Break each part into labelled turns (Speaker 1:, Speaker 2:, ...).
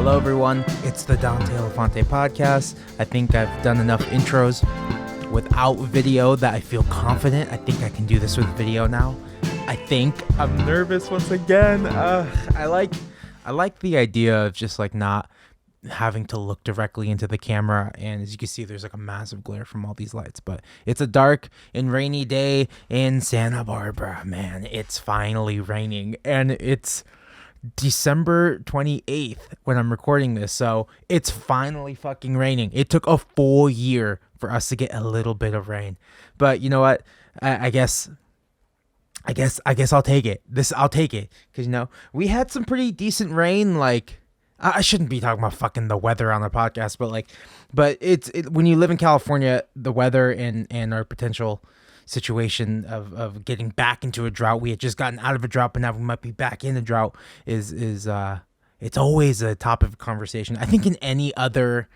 Speaker 1: Hello everyone, it's the Dante Elephante podcast. I think I've done enough intros without video that I feel confident. I think I can do this with video now. I think I'm nervous once again. I like the idea of just like not having to look directly into the camera, and as you can see there's like a massive glare from all these lights, but it's a dark and rainy day in Santa Barbara. Man, it's finally raining, and it's December 28th when I'm recording this, so it's finally fucking raining. It took a full year for us to get a little bit of rain, but you know what, I guess I'll take it. I'll take it, because we had some pretty decent rain. Like, I shouldn't be talking about fucking the weather on the podcast, but it's when you live in California, the weather and our potential situation of getting back into a drought. We had just gotten out of a drought, but now we might be back in a drought. Is it's always a topic of conversation. I think in any other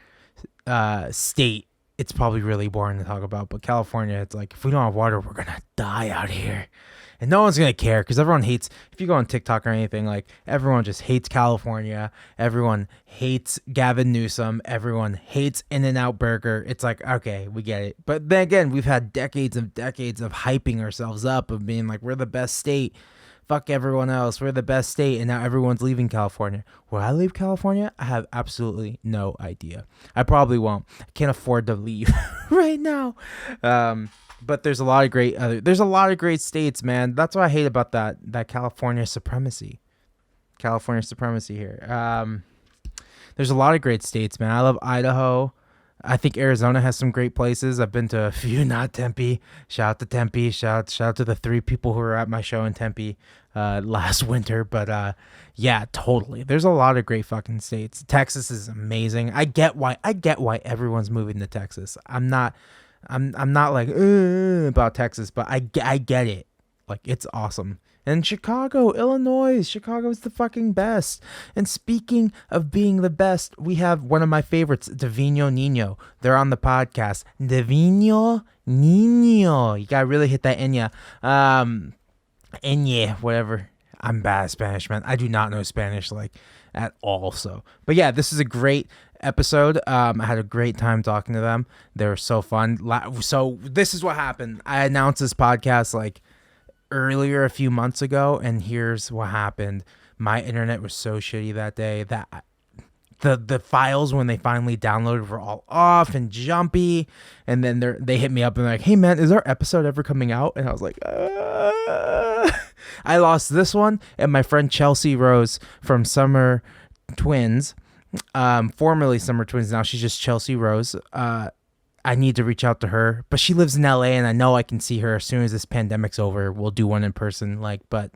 Speaker 1: state, it's probably really boring to talk about, but California, it's like, if we don't have water, we're gonna die out here. And no one's going to care, because everyone hates, if you go on TikTok or anything, like, everyone just hates California. Everyone hates Gavin Newsom. Everyone hates In-N-Out Burger. It's like, okay, we get it. But then again, we've had decades of hyping ourselves up, of being like, we're the best state. Fuck everyone else. We're the best state. And now everyone's leaving California. Will I leave California? I have absolutely no idea. I probably won't. I can't afford to leave right now. But there's a lot of great states, man. That's what I hate about that California supremacy. Here. There's a lot of great states, man. I love Idaho. I think Arizona has some great places. I've been to a few, not Tempe. Shout out to Tempe. Shout out to the 3 people who were at my show in Tempe last winter. But yeah, totally. There's a lot of great fucking states. Texas is amazing. I get why everyone's moving to Texas. I'm not like about Texas, but I get it. Like, it's awesome. And Chicago, Illinois. Chicago's the fucking best. And speaking of being the best, we have one of my favorites, Divino Nino. They're on the podcast. Divino Nino. You gotta really hit that Enya. Enya, whatever. I'm bad at Spanish, man. I do not know Spanish, like, at all. So, but yeah, this is a great episode. I had a great time talking to them. They were so fun. So this is what happened. I announced this podcast like earlier a few months ago, and here's what happened. My internet was so shitty that day that the files, when they finally downloaded, were all off and jumpy. And then they hit me up and they're like, "Hey man, is our episode ever coming out?" And I was like, I lost this one, and my friend Chelsea Rose from Summer Twins, formerly Summer Twins, now she's just Chelsea Rose. I need to reach out to her, but she lives in LA, and I know I can see her as soon as this pandemic's over. We'll do one in person, but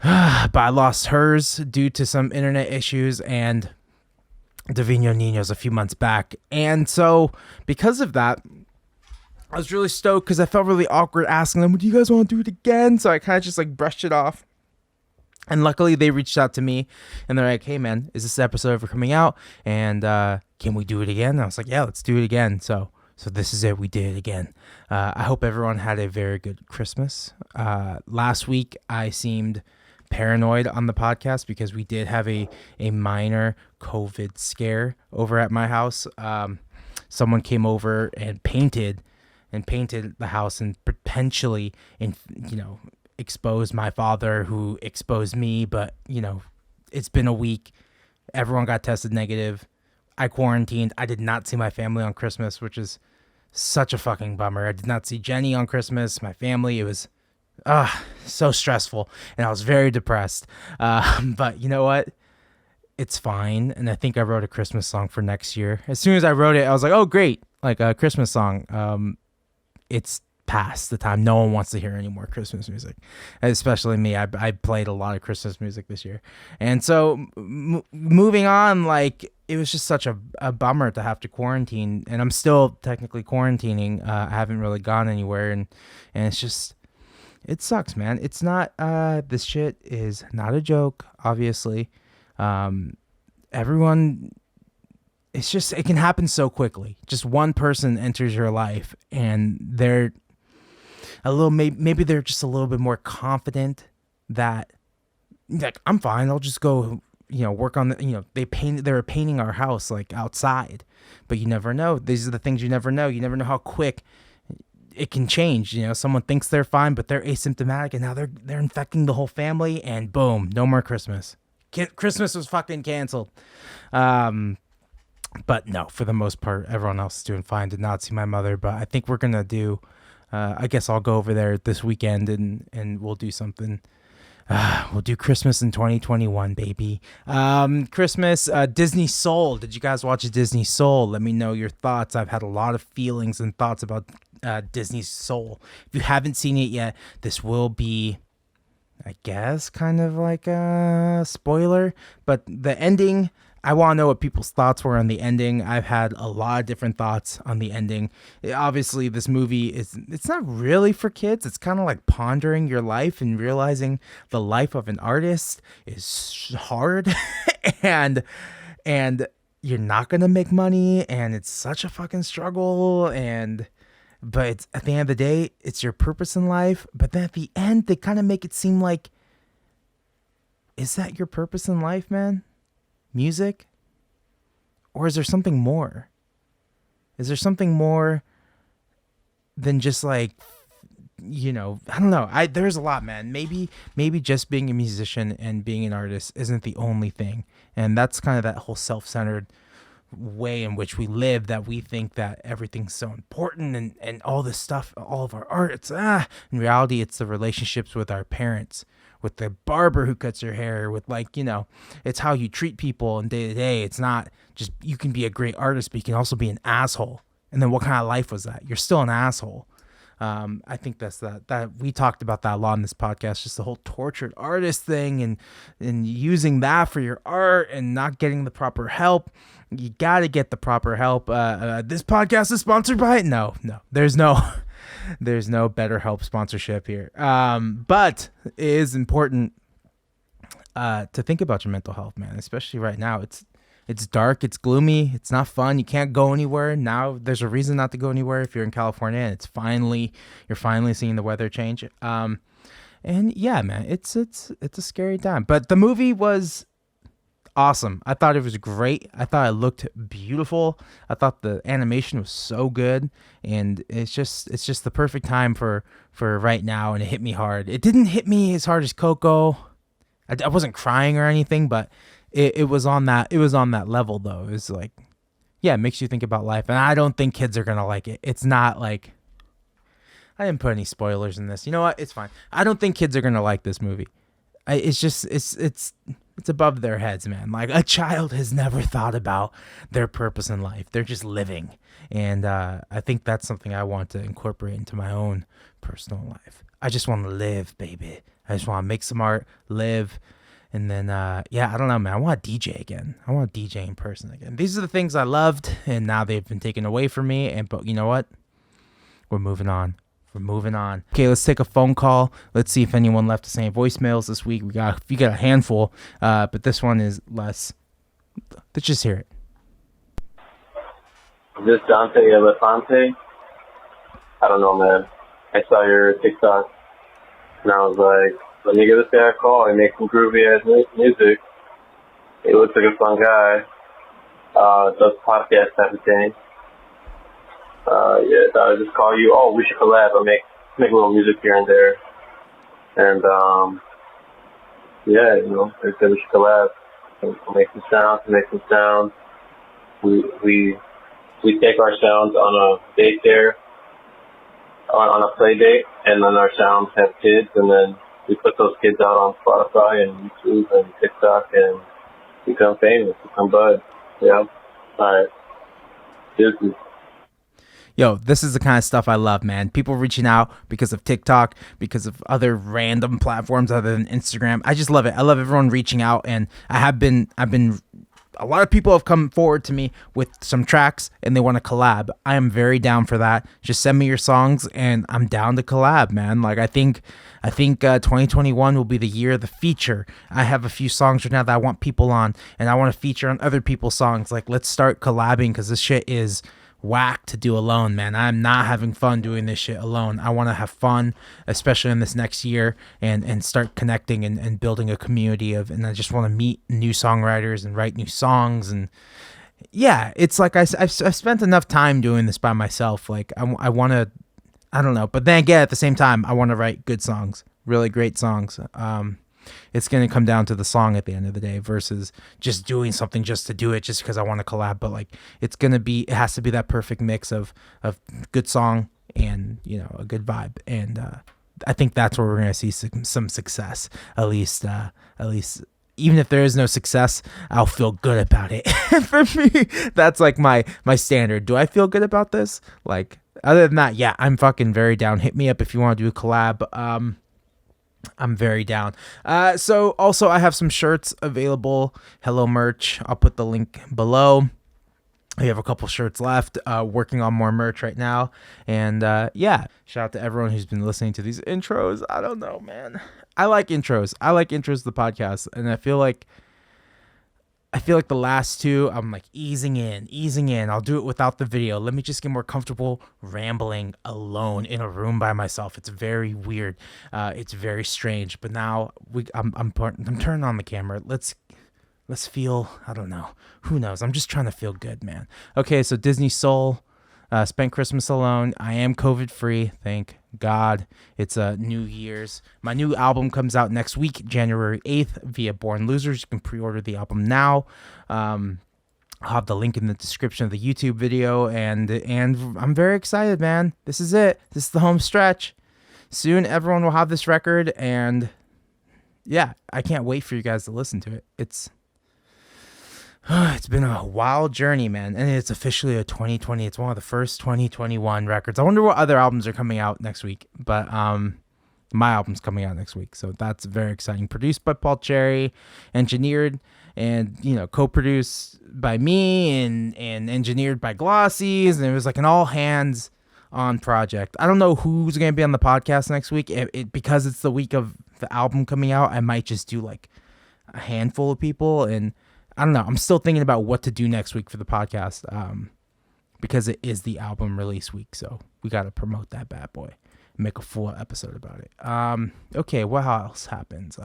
Speaker 1: I lost hers due to some internet issues, and Divino Nino's a few months back. And so because of that, I was really stoked, because I felt really awkward asking them, "Do you guys want to do it again?" So I kind of just like brushed it off. And luckily they reached out to me, and they're like, "Hey man, is this episode ever coming out? And can we do it again?" And I was like, "Yeah, let's do it again." So this is it. We did it again. I hope everyone had a very good Christmas. Last week I seemed paranoid on the podcast because we did have a minor COVID scare over at my house. Someone came over and painted the house, and potentially exposed my father, who exposed me. But it's been a week. Everyone got tested negative. I quarantined. I did not see my family on Christmas, which is such a fucking bummer. I did not see Jenny on Christmas, my family. It was so stressful, and I was very depressed. But you know what? It's fine. And I think I wrote a Christmas song for next year. As soon as I wrote it, I was like, "Oh, great. Like a Christmas song." It's past the time. No one wants to hear any more Christmas music, especially me. I played a lot of Christmas music this year. And so moving on, like, it was just such a bummer to have to quarantine, and I'm still technically quarantining. I haven't really gone anywhere, and it's just, it sucks, man. It's not, this shit is not a joke, obviously. Everyone, it's just, it can happen so quickly. Just one person enters your life, and they're a little, maybe they're just a little bit more confident that, like, I'm fine, I'll just go work on they were painting our house like outside, but you never know. These are the things you never know. You never know how quick it can change. Someone thinks they're fine, but they're asymptomatic, and now they're infecting the whole family, and boom, no more Christmas. Christmas was fucking canceled. But no, for the most part, everyone else is doing fine. Did not see my mother, but I think we're gonna do. I guess I'll go over there this weekend and we'll do something. We'll do Christmas in 2021, baby. Christmas, Disney Soul. Did you guys watch Disney Soul? Let me know your thoughts. I've had a lot of feelings and thoughts about Disney Soul. If you haven't seen it yet, this will be, I guess, kind of like a spoiler. But the ending, I want to know what people's thoughts were on the ending. I've had a lot of different thoughts on the ending. Obviously, this movie it's not really for kids. It's kind of like pondering your life and realizing the life of an artist is hard and you're not going to make money, and it's such a fucking struggle, but it's, at the end of the day, it's your purpose in life. But then at the end, they kind of make it seem like, is that your purpose in life, man? Music? Or is there something more? Is there something more than just like, I don't know. There's a lot, man. Maybe just being a musician and being an artist isn't the only thing. And that's kind of that whole self-centered way in which we live, that we think that everything's so important and all this stuff, all of our art, in reality, it's the relationships with our parents, with the barber who cuts your hair, with it's how you treat people in day to day. It's not just, you can be a great artist, but you can also be an asshole. And then what kind of life was that? You're still an asshole. I think that's that we talked about that a lot in this podcast, just the whole tortured artist thing and using that for your art and not getting the proper help. You got to get the proper help. This podcast is sponsored by no, there's no BetterHelp sponsorship here. But it is important to think about your mental health, man, especially right now. It's dark, it's gloomy, it's not fun. You can't go anywhere. Now there's a reason not to go anywhere if you're in California and you're finally seeing the weather change. And yeah, man, it's a scary time. But the movie was awesome. I thought it was great. I thought it looked beautiful. I thought the animation was so good, and it's just the perfect time for right now, and it hit me hard. It didn't hit me as hard as Coco. I wasn't crying or anything, but it was on that level though. It was like, yeah, it makes you think about life, and I don't think kids are gonna like it. It's not like, I didn't put any spoilers in this. You know what? It's fine. I don't think kids are gonna like this movie. It's above their heads, man. Like, a child has never thought about their purpose in life. They're just living. And I think that's something I want to incorporate into my own personal life. I just want to live, baby. I just want to make some art, live. And then, I don't know, man. I want to DJ again. I want to DJ in person again. These are the things I loved, and now they've been taken away from me. But you know what? We're moving on. Okay, let's take a phone call. Let's see if anyone left us any voicemails this week. We got a handful, but this one is less. Let's just hear it.
Speaker 2: Is this Dante Elephante? I don't know, man. I saw your TikTok, and I was like, let me give this guy a call. I make some groovy ass music. He looks like a fun guy. Does podcast type of thing. I'll just call you. Oh, we should collab. I make a little music here and there. And, I said we should collab. We'll make some sounds. We take our sounds on a date there, on a play date, and then our sounds have kids, and then we put those kids out on Spotify and YouTube and TikTok and become famous, become bud. Yeah. All right. Deuces.
Speaker 1: Yo, this is the kind of stuff I love, man. People reaching out because of TikTok, because of other random platforms other than Instagram. I just love it. I love everyone reaching out, and I've been a lot of people have come forward to me with some tracks and they want to collab. I am very down for that. Just send me your songs and I'm down to collab, man. Like, I think 2021 will be the year of the feature. I have a few songs right now that I want people on, and I want to feature on other people's songs. Like, let's start collabing, because this shit is whack to do alone, man. I'm not having fun doing this shit alone. I want to have fun, especially in this next year, and start connecting and building a community and I just want to meet new songwriters and write new songs. And yeah, it's like I've spent enough time doing this by myself. Like I want to, I don't know. But then again, at the same time, I want to write good songs, really great songs. It's going to come down to the song at the end of the day versus just doing something just to do it just because I want to collab. But like it has to be that perfect mix of good song and, you know, a good vibe. And I think that's where we're going to see some success, at least even if there is no success, I'll feel good about it. For me, that's like my standard. Do I feel good about this? Like, other than that, yeah, I'm fucking very down. Hit me up if you want to do a collab. I'm very down. So also I have some shirts available. Hello merch. I'll put the link below. We have a couple shirts left. Working on more merch right now. And yeah, shout out to everyone who's been listening to these intros. I don't know, man. I like intros. To the podcast, and I feel like the last two, I'm like easing in. I'll do it without the video. Let me just get more comfortable rambling alone in a room by myself. It's very weird. It's very strange. But now I'm turning on the camera. Let's feel, I don't know. Who knows? I'm just trying to feel good, man. Okay, so Disney Soul, spent Christmas alone. I am COVID free, thank God. It's New Year's. My new album comes out next week, January 8th, via Born Losers. You can pre-order the album now. I'll have the link in the description of the YouTube video, and I'm very excited, man. This is it. This is the home stretch. Soon everyone will have this record, and yeah, I can't wait for you guys to listen to it. It's been a wild journey, man, and it's officially a 2020. It's one of the first 2021 records. I wonder what other albums are coming out next week, but my album's coming out next week, so that's very exciting. Produced by Paul Cherry, engineered and, you know, co-produced by me and engineered by Glossies, and it was like an all hands on project. I don't know who's going to be on the podcast next week. Because it's the week of the album coming out, I might just do like a handful of people, and I don't know. I'm still thinking about what to do next week for the podcast, because it is the album release week, so we got to promote that bad boy, make a full episode about it. Okay, what else happens?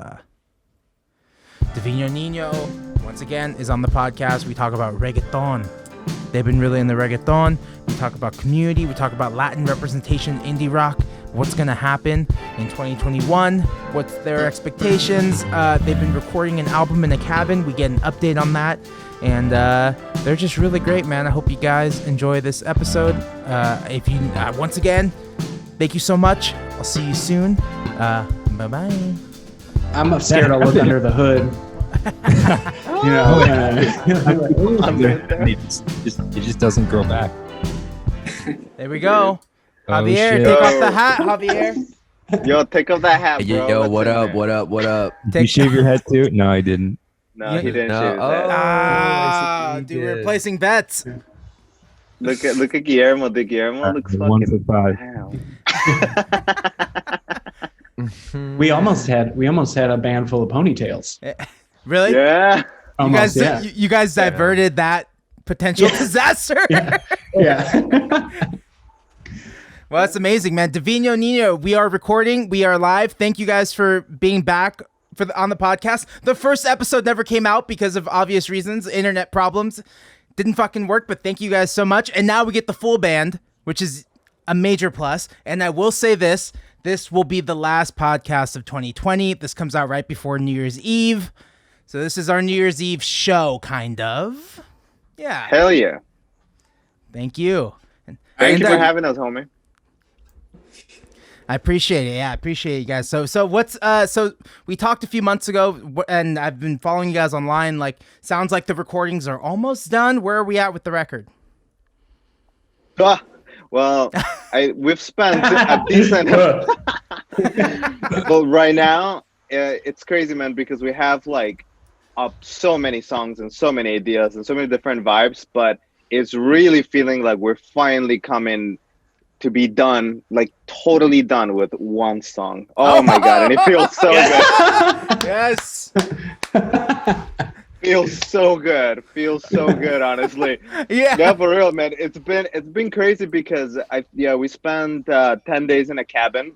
Speaker 1: Divino Nino, once again, is on the podcast. We talk about reggaeton. They've been really in the reggaeton. We talk about community. We talk about Latin representation, indie rock. What's going to happen in 2021? What's their expectations? They've been recording an album in a cabin. We get an update on that. And they're just really great, man. I hope you guys enjoy this episode. If you, once again, thank you so much. I'll see you soon. Bye-bye.
Speaker 3: I'm scared I'll look under the hood. You know,
Speaker 4: it just doesn't grow back.
Speaker 1: There we go. Javier,
Speaker 4: shit.
Speaker 1: take off the hat, Javier.
Speaker 5: Yo, take off that hat, bro.
Speaker 4: Yo,
Speaker 5: What's
Speaker 4: what
Speaker 5: in
Speaker 4: up?
Speaker 5: there?
Speaker 4: What up? Did you shave your head too? No, I didn't.
Speaker 5: No, he didn't
Speaker 4: No.
Speaker 5: shave his
Speaker 4: Oh.
Speaker 5: head.
Speaker 1: Dude, we're placing bets.
Speaker 5: Look at Guillermo. The Guillermo looks
Speaker 4: One
Speaker 5: fucking.
Speaker 4: for five.
Speaker 5: Wow.
Speaker 3: we almost had a band full of ponytails.
Speaker 1: Really?
Speaker 5: Yeah.
Speaker 3: Almost, yeah.
Speaker 1: You guys diverted that potential disaster.
Speaker 3: Yeah.
Speaker 1: Well, that's amazing, man. Divino Nino, we are recording. We are live. Thank you guys for being back on the podcast. The first episode never came out because of obvious reasons, internet problems. Didn't fucking work, but thank you guys so much. And now we get the full band, which is a major plus. And I will say this will be the last podcast of 2020. This comes out right before New Year's Eve. So this is our New Year's Eve show, kind of. Yeah.
Speaker 5: Hell yeah.
Speaker 1: Thank you.
Speaker 5: Thank you for having us, homie.
Speaker 1: I appreciate it. Yeah, I appreciate you guys. So what's so we talked a few months ago, and I've been following you guys online. Like, sounds like the recordings are almost done. Where are we at with the record?
Speaker 5: Well, we've spent a decent. But right now, it's crazy, man, because we have like so many songs and so many ideas and so many different vibes. But it's really feeling like we're finally coming to be done, like totally done with one song. Oh my god, and it feels so good.
Speaker 1: Yes.
Speaker 5: Feels so good. Feels so good, honestly.
Speaker 1: Yeah.
Speaker 5: Yeah, for real, man. It's been crazy because we spent 10 days in a cabin,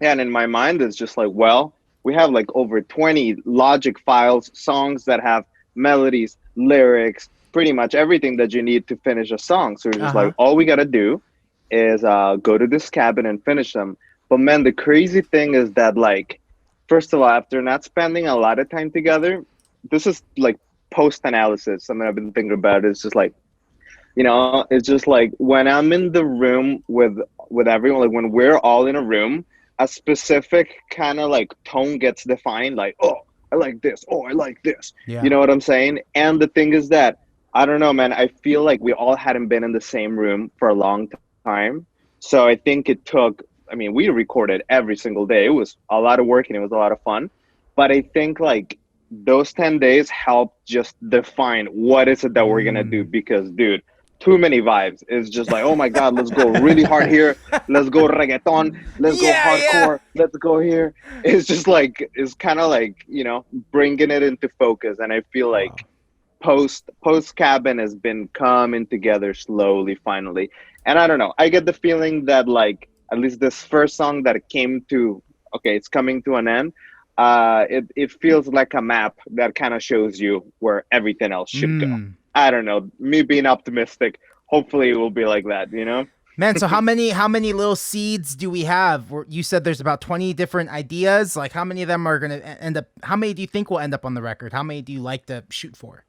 Speaker 5: and in my mind it's just like, well, we have like over 20 logic files, songs that have melodies, lyrics, pretty much everything that you need to finish a song. So it's just like
Speaker 1: Uh-huh.
Speaker 5: all we gotta do is go to this cabin and finish them. But man, the crazy thing is that, like, first of all, after not spending a lot of time together, this is like post analysis. Something I've been thinking about. It's just like, it's just like when I'm in the room with everyone, like when we're all in a room, a specific kind of like tone gets defined, like, oh, I like this, oh, I like this.
Speaker 1: Yeah.
Speaker 5: You know what I'm saying? And the thing is that, I don't know, man, I feel like we all hadn't been in the same room for a long time. So I think it took, I mean, we recorded every single day. It was a lot of work and it was a lot of fun. But I think like those 10 days helped just define what is it that we're gonna do, because dude, too many vibes. It's just like, oh my god, let's go really hard here, let's go reggaeton, let's go
Speaker 1: Yeah, yeah.
Speaker 5: hardcore, let's go here. It's just like, it's kind of like, bringing it into focus. And I feel
Speaker 1: Wow.
Speaker 5: like post cabin has been coming together slowly, finally. And I don't know, I get the feeling that, like, at least this first song that came to, okay, it's coming to an end. It feels like a map that kind of shows you where everything else should go.
Speaker 1: Mm.
Speaker 5: I don't know, me being optimistic, hopefully it will be like that.
Speaker 1: Man, so how many little seeds do we have? You said there's about 20 different ideas. Like, how many of them are going to end up, how many do you think will end up on the record? How many do you like to shoot for?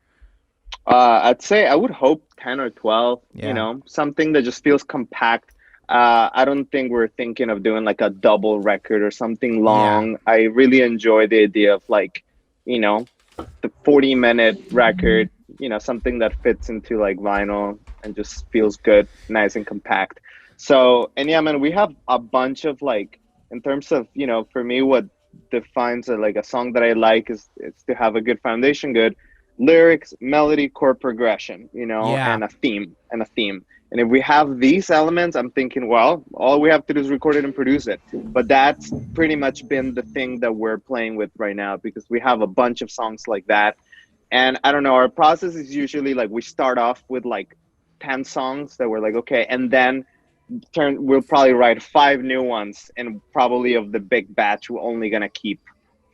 Speaker 5: I'd say I would hope 10 or 12,
Speaker 1: Yeah.
Speaker 5: something that just feels compact. I don't think we're thinking of doing like a double record or something long. I really enjoy the idea of, like, the 40-minute record, something that fits into like vinyl and just feels good, nice and compact. So, and yeah, man, we have a bunch of, like, in terms of, for me, what defines like a song that I like is it's to have a good foundation, good lyrics, melody, chord progression,
Speaker 1: Yeah.
Speaker 5: and a theme And if we have these elements, I'm thinking, well, all we have to do is record it and produce it. But that's pretty much been the thing that we're playing with right now, because we have a bunch of songs like that. And I don't know, our process is usually like we start off with like 10 songs that we're like, okay, and then we'll probably write 5 new ones, and probably of the big batch, we're only gonna keep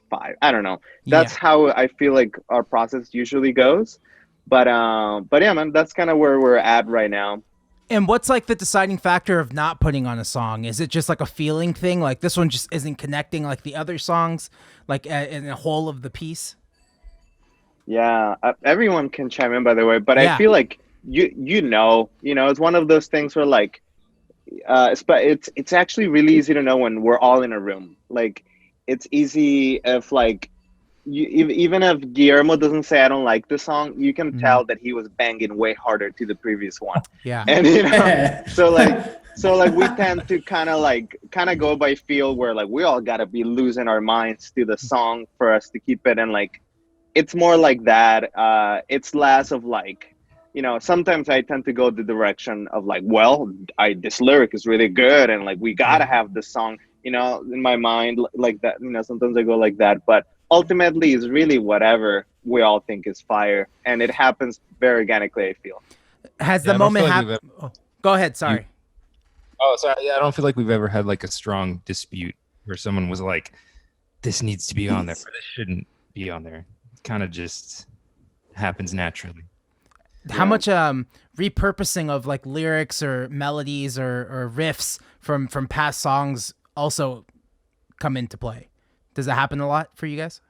Speaker 5: 5. I don't know. That's
Speaker 1: Yeah.
Speaker 5: how I feel like our process usually goes. But yeah, man, that's kind of where we're at right now.
Speaker 1: And what's like the deciding factor of not putting on a song? Is it just like a feeling thing? Like this one just isn't connecting like the other songs, like in the whole of the piece?
Speaker 5: Yeah, everyone can chime in, by the way, but I
Speaker 1: Yeah.
Speaker 5: feel like it's one of those things where, like, it's actually really easy to know when we're all in a room. Like, it's easy if, like, even if Guillermo doesn't say I don't like the song, you can tell that he was banging way harder to the previous one.
Speaker 1: Yeah.
Speaker 5: And so like we tend to kind of go by feel, where like we all gotta be losing our minds to the song for us to keep it. And like, it's more like that. It's less of like, sometimes I tend to go the direction of like, well, this lyric is really good, and like we gotta have the song, in my mind, like that. Sometimes I go like that, but ultimately it's really whatever we all think is fire, and it happens very organically, I feel.
Speaker 1: Has
Speaker 4: Yeah,
Speaker 1: the
Speaker 4: I don't
Speaker 1: moment
Speaker 4: feel like
Speaker 1: happened? Oh, go ahead. Sorry.
Speaker 4: Oh, sorry. Yeah, I don't feel like we've ever had like a strong dispute where someone was like, "This needs to be on there, or this shouldn't be on there." It kind of just happens naturally.
Speaker 1: How much repurposing of like lyrics or melodies or riffs from past songs also come into play? Does that happen a lot for you guys?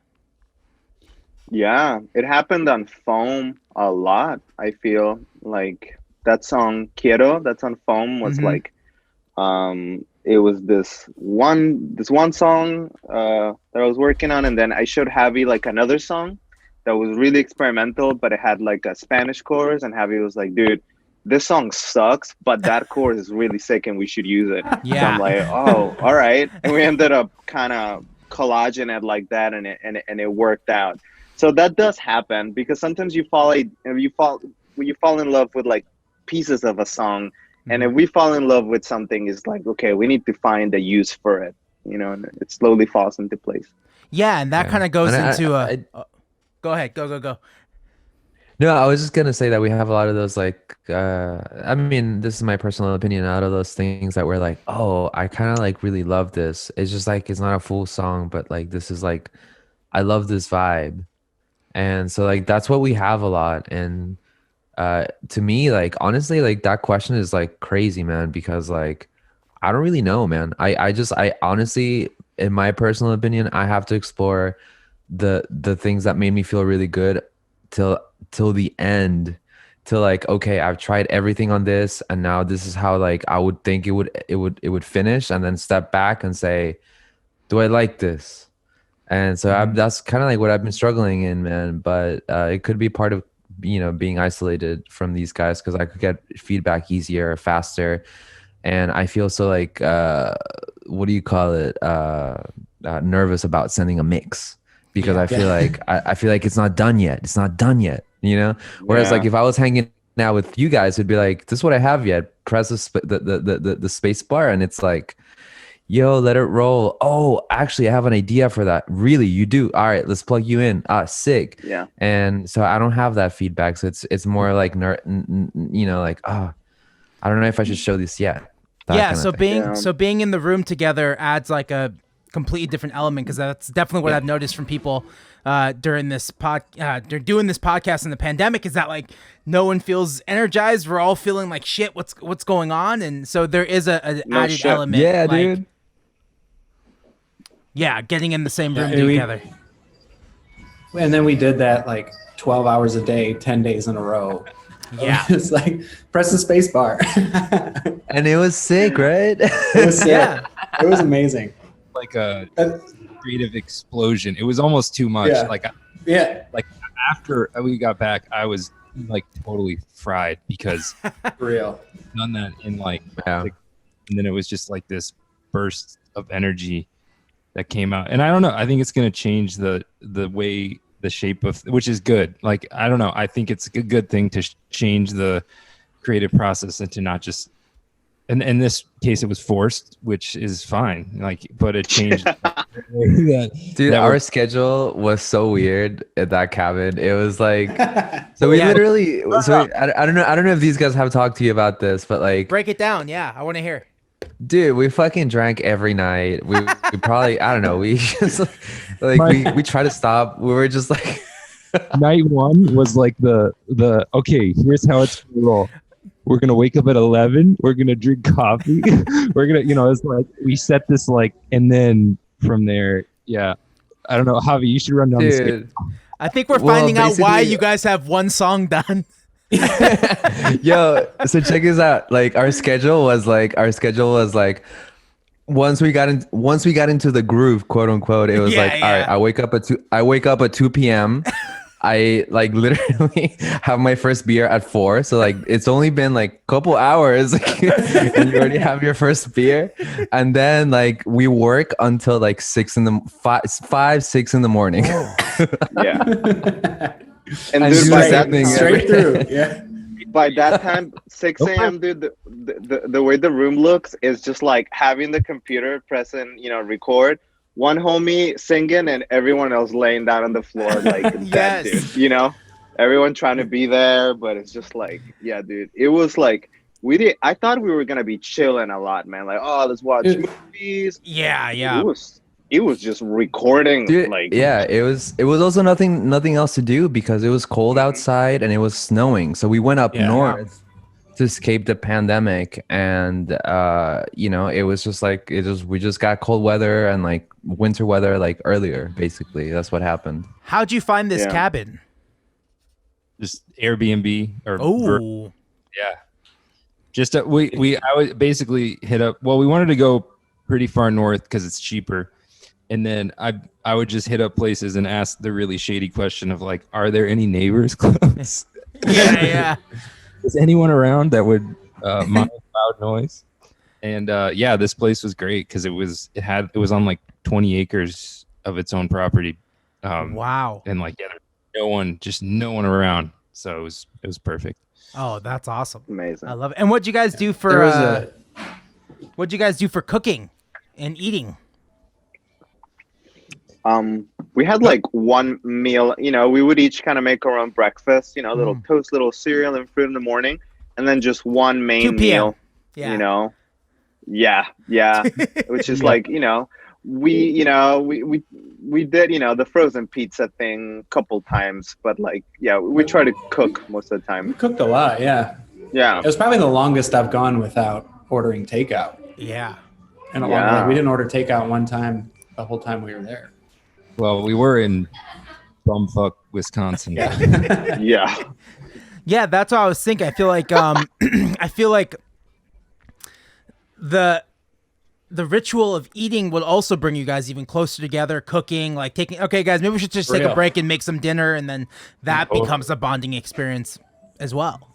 Speaker 5: Yeah, it happened on Foam a lot. I feel like that song Quiero, that's on Foam, was
Speaker 1: Mm-hmm.
Speaker 5: like, it was this one song that I was working on, and then I showed Javi like another song that was really experimental, but it had like a Spanish chorus, and Javi was like, dude, this song sucks, but that chorus is really sick and we should use it. So I'm
Speaker 1: Yeah.
Speaker 5: like, oh, all right. And we ended up kind of collaging it like that, and it worked out. So that does happen, because sometimes you fall in love with like pieces of a song, and if we fall in love with something, it's like, okay, we need to find a use for it, and it slowly falls into place.
Speaker 1: Yeah, and that
Speaker 6: Yeah.
Speaker 1: kind of goes
Speaker 6: And
Speaker 1: into go ahead, go.
Speaker 6: No, I was just gonna say that we have a lot of those like I mean, this is my personal opinion, out of those things that we're like, oh, I kind of like really love this. It's just like it's not a full song, but like this is like I love this vibe. And so like that's what we have a lot. And to me, like honestly, like that question is like crazy, man, because like I don't really know, man. I honestly, in my personal opinion, I have to explore the things that made me feel really good till till the end, till like, okay, I've tried everything on this and now this is how like I would think it would finish, and then step back and say, do I like this? And so that's kind of like what I've been struggling in, man. But it could be part of, being isolated from these guys, because I could get feedback easier, faster. And I feel so like, what do you call it? Nervous about sending a mix, because I feel like I feel like it's not done yet. It's not done yet, Whereas like if I was hanging out with you guys, it'd be like, this is what I have yet. Press the space bar, and it's like, yo, let it roll. Oh, actually, I have an idea for that. Really, you do? All right, let's plug you in. Ah, sick.
Speaker 5: Yeah.
Speaker 6: And so I don't have that feedback. So it's more like, like, I don't know if I should show this yet.
Speaker 1: Yeah. So being in the room together adds like a completely different element, because that's definitely what I've noticed from people during this they're doing this podcast in the pandemic, is that like no one feels energized. We're all feeling like shit. What's going on? And so there is a added element.
Speaker 6: Yeah,
Speaker 1: like,
Speaker 6: dude.
Speaker 1: Yeah, getting in the same room
Speaker 3: and
Speaker 1: together.
Speaker 3: And then we did that like 12 hours a day, 10 days in a row.
Speaker 1: Yeah.
Speaker 3: It's like, press the space bar.
Speaker 6: And it was sick, right?
Speaker 3: It was sick.
Speaker 1: Yeah.
Speaker 3: It was amazing.
Speaker 4: Like a creative explosion. It was almost too much.
Speaker 3: Yeah.
Speaker 4: Like after we got back, I was like totally fried, because
Speaker 3: For real.
Speaker 4: done that in like,
Speaker 6: Yeah.
Speaker 4: and then it was just like this burst of energy that came out. And I don't know, I think it's going to change the way, the shape of, which is good. Like, I don't know, I think it's a good thing to change the creative process, and to not just, and in this case it was forced, which is fine, like, but it changed.
Speaker 6: Dude, our schedule was so weird at that cabin. It was like, so we literally, I don't know if these guys have talked to you about this, but like,
Speaker 1: Break it down. Yeah, I want to hear.
Speaker 6: dude, we fucking drank every night. We probably, I don't know, we just like we try to stop. We were just like,
Speaker 4: Night one was like the okay, here's how it's gonna roll. We're gonna wake up at 11. We're gonna drink coffee. We're gonna, it's like we set this like, and then from there, yeah. I don't know, Javi, you should run down the stage.
Speaker 6: dude.
Speaker 1: I think we're
Speaker 6: Well,
Speaker 1: finding out why
Speaker 6: basically-
Speaker 1: you guys have one song done.
Speaker 6: Yo, so check this out. Like our schedule was like once we got into the groove, quote unquote, it was
Speaker 1: Yeah,
Speaker 6: like,
Speaker 1: yeah.
Speaker 6: all right, I wake up at 2 p.m. I like literally have my first beer at 4. So like it's only been like a couple hours and you already have your first beer. And then like we work until like 6 in the morning.
Speaker 5: Yeah. And
Speaker 6: And
Speaker 5: dude,
Speaker 6: do
Speaker 5: by
Speaker 6: the
Speaker 5: that
Speaker 6: same thing
Speaker 5: time,
Speaker 3: Straight through. Yeah.
Speaker 5: by that time, 6 a.m., dude, the way the room looks is just like having the computer pressing, record, one homie singing and everyone else laying down on the floor like dead,
Speaker 1: Yes.
Speaker 5: dude. Everyone trying to be there, but it's just like, yeah, dude. It was like I thought we were gonna be chilling a lot, man. Like, oh, let's watch
Speaker 3: Dude.
Speaker 5: movies.
Speaker 1: Yeah, yeah.
Speaker 5: It was just recording,
Speaker 6: Dude,
Speaker 5: like,
Speaker 6: yeah, it was also nothing else to do because it was cold outside and it was snowing. So we went up north to escape the pandemic, and it was just like we just got cold weather and like winter weather like earlier. Basically, that's what happened.
Speaker 1: How'd you find this
Speaker 5: Yeah.
Speaker 1: cabin?
Speaker 4: Just Airbnb or
Speaker 1: Oh,
Speaker 4: yeah. Just I would basically hit up. Well, we wanted to go pretty far north because it's cheaper, and then I would just hit up places and ask the really shady question of like, are there any neighbors close?
Speaker 1: yeah.
Speaker 4: Is anyone around that would mind loud noise? And this place was great because it was on like 20 acres of its own property.
Speaker 1: Wow.
Speaker 4: And like there's no one around, so it was perfect.
Speaker 1: Oh, that's awesome.
Speaker 5: amazing.
Speaker 1: I love it. And what'd you guys do for
Speaker 3: There was
Speaker 1: what'd you guys do for cooking and eating?
Speaker 5: we had like one meal. You know, we would each kind of make our own breakfast. You know, little toast, little cereal, and fruit in the morning, and then just one
Speaker 1: 2
Speaker 5: main
Speaker 1: p.m.
Speaker 5: meal.
Speaker 1: Yeah.
Speaker 5: You know, yeah, which is like, you know, we did, you know, the frozen pizza thing a couple times, but like, yeah, we try to cook most of the
Speaker 3: We
Speaker 5: time.
Speaker 3: cooked a lot, yeah.
Speaker 5: Yeah.
Speaker 3: It was probably the longest I've gone without ordering takeout.
Speaker 1: Yeah.
Speaker 3: And a
Speaker 5: Yeah.
Speaker 3: long, like, we didn't order takeout one time the whole time we were there.
Speaker 4: Well, we were in bumfuck Wisconsin.
Speaker 5: Yeah.
Speaker 1: Yeah, that's what I was thinking. I feel like I feel like the ritual of eating would also bring you guys even closer together, cooking, like taking, okay guys, maybe we should just take a break and make some dinner, and then that becomes a bonding experience as well.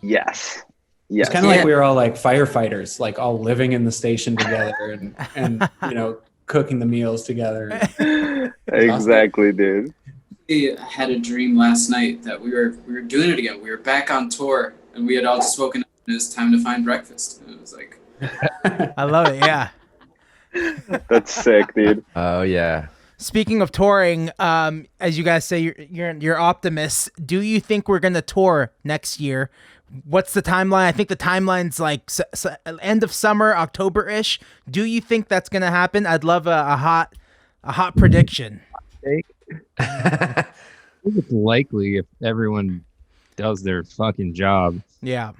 Speaker 5: Yes.
Speaker 3: It's kind of like we were all like firefighters, like all living in the station together and you know, cooking the meals together.
Speaker 5: Exactly, dude.
Speaker 7: I had a dream last night that we were doing it again. We were back on tour, and we had all just woken up, and it was time to find breakfast. And it was like,
Speaker 1: I love it. Yeah.
Speaker 5: That's sick, dude.
Speaker 6: Oh yeah.
Speaker 1: Speaking of touring, as you guys say, you're optimists. Do you think we're gonna tour next year? What's the timeline? I think the timeline's like end of summer, October-ish. Do you think that's gonna happen? I'd love a hot prediction.
Speaker 4: I think it's likely if everyone does their fucking job.
Speaker 1: Yeah.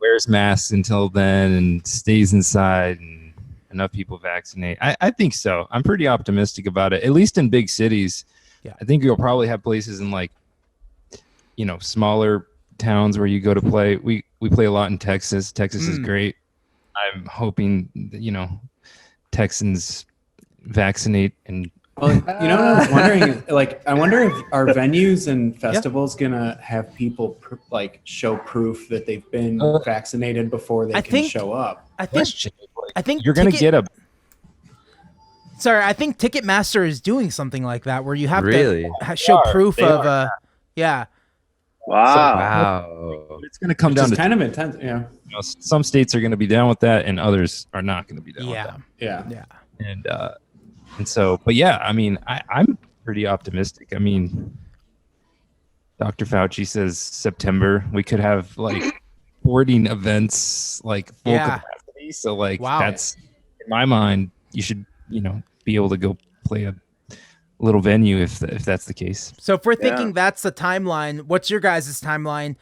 Speaker 4: Wears masks until then and stays inside and enough people vaccinate. I think so. I'm pretty optimistic about it, at least in big cities.
Speaker 1: Yeah.
Speaker 4: I think you'll probably have places in like, you know, smaller towns where you go to play. We play a lot in Texas. Texas is great. I'm hoping that, you know, Texans vaccinate and
Speaker 3: Well, you know what I was wondering? Like, I wonder if our venues and festivals gonna have people like show proof that they've been vaccinated before they can show up.
Speaker 1: I think
Speaker 4: you're gonna get a.
Speaker 1: Sorry, I think Ticketmaster is doing something like that where you have
Speaker 6: Really?
Speaker 1: to show proof of yeah.
Speaker 5: Wow.
Speaker 4: It's gonna come
Speaker 3: Which
Speaker 4: down
Speaker 3: is
Speaker 4: to
Speaker 3: kind of intense. Yeah.
Speaker 4: you know, some states are gonna be down with that and others are not gonna be down with
Speaker 1: Yeah.
Speaker 4: that.
Speaker 3: Yeah.
Speaker 1: Yeah.
Speaker 4: And so, but yeah, I mean, I'm pretty optimistic. I mean, Dr. Fauci says September we could have like sporting events like full capacity. So like that's in my mind, you should, you know, be able to go play a little venue if that's the case.
Speaker 1: So if we're thinking that's the timeline, what's your guys' timeline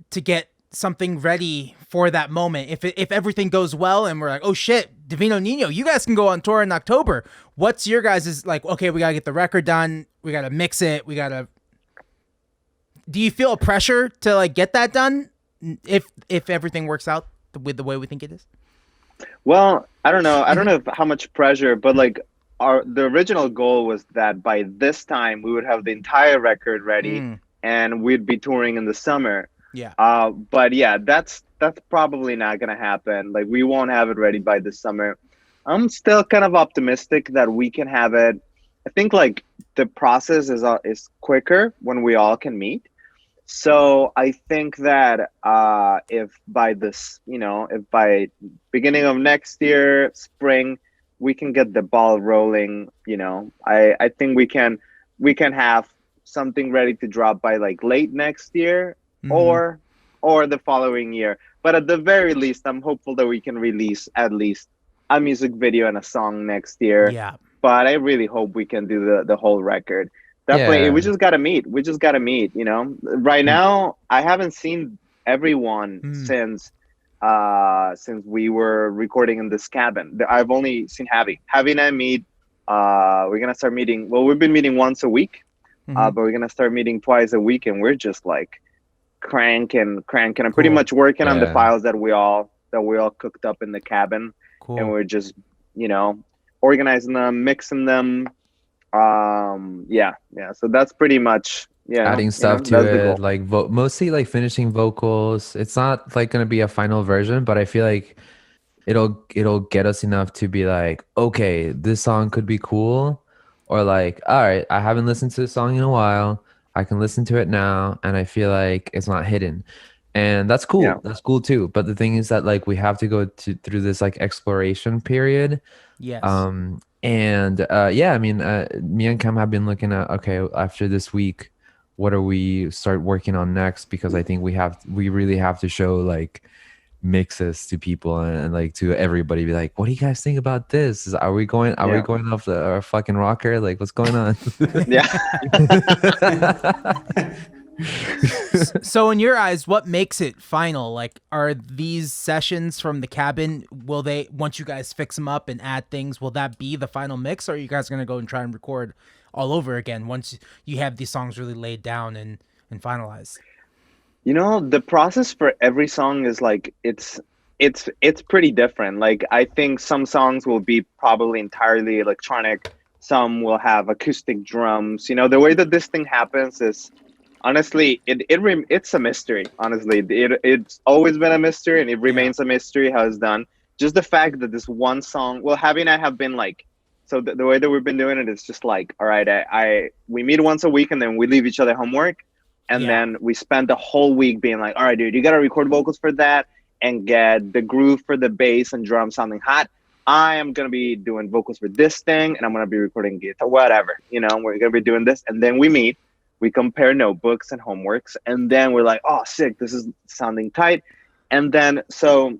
Speaker 1: to get something ready for that moment? If everything goes well and we're like, oh shit, Divino Nino, you guys can go on tour in October. What's your guys' like, okay, we gotta get the record done, we gotta mix it, do you feel a pressure to like get that done if everything works out with the way we think it is?
Speaker 5: Well, I don't know how much pressure, but like the original goal was that by this time we would have the entire record ready and we'd be touring in the summer.
Speaker 1: Yeah.
Speaker 5: But yeah, that's probably not gonna happen. Like we won't have it ready by this summer. I'm still kind of optimistic that we can have it. I think like the process is quicker when we all can meet. So I think that if by beginning of next year, spring, we can get the ball rolling, you know, I think we can have something ready to drop by like late next year or the following year. But at the very least, I'm hopeful that we can release at least a music video and a song next year.
Speaker 1: Yeah.
Speaker 5: But I really hope we can do the whole record. Definitely, we just gotta meet. You know, right now I haven't seen everyone since we were recording in this cabin. I've only seen Javi and I meet. We're gonna start meeting. Well, we've been meeting once a week, but we're gonna start meeting twice a week, and we're just like cranking. I'm pretty much working on the files that we all cooked up in the cabin, and we're just, you know, organizing them, mixing them. So that's pretty much
Speaker 6: adding stuff to it, like mostly like finishing vocals. It's not like gonna be a final version, but I feel like it'll get us enough to be like, okay, this song could be cool, or like, all right, I haven't listened to this song in a while, I can listen to it now, and I feel like it's not hidden, and that's cool. That's cool too. But the thing is that like we have to go through this like exploration period.
Speaker 1: Yes.
Speaker 6: And yeah, I mean, me and Cam have been looking at, okay, after this week, what are we start working on next? Because I think we really have to show like mixes to people and like to everybody, be like, what do you guys think about this? Are we going off our fucking rocker? Like, what's going on?
Speaker 5: Yeah.
Speaker 1: So in your eyes, what makes it final? Like, are these sessions from the cabin, will they, once you guys fix them up and add things, will that be the final mix, or are you guys going to go and try and record all over again once you have these songs really laid down and finalized?
Speaker 5: You know, the process for every song is like it's pretty different. Like I think some songs will be probably entirely electronic, some will have acoustic drums. You know, the way that this thing happens is honestly it's a mystery. Honestly, it's always been a mystery and it remains a mystery how it's done. Just the fact that this one song, well, Javi and I have been like, so the way that we've been doing it is just like, all right, I we meet once a week and then we leave each other homework. And then we spend the whole week being like, all right, dude, you got to record vocals for that and get the groove for the bass and drum sounding hot. I am going to be doing vocals for this thing and I'm going to be recording guitar, whatever. You know, we're going to be doing this. And then we meet, we compare notebooks and homeworks. And then we're like, oh, sick, this is sounding tight. And then, so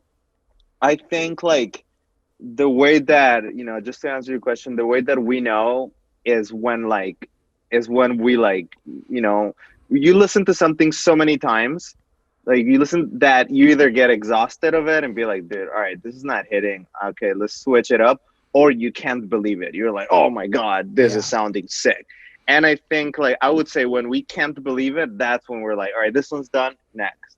Speaker 5: I think like the way that, you know, just to answer your question, the way that we know is when we like, you know, you listen to something so many times, like you listen that you either get exhausted of it and be like, dude, all right, this is not hitting. Okay, let's switch it up. Or you can't believe it. You're like, oh my God, this is sounding sick. And I think like, I would say when we can't believe it, that's when we're like, all right, this one's done, next.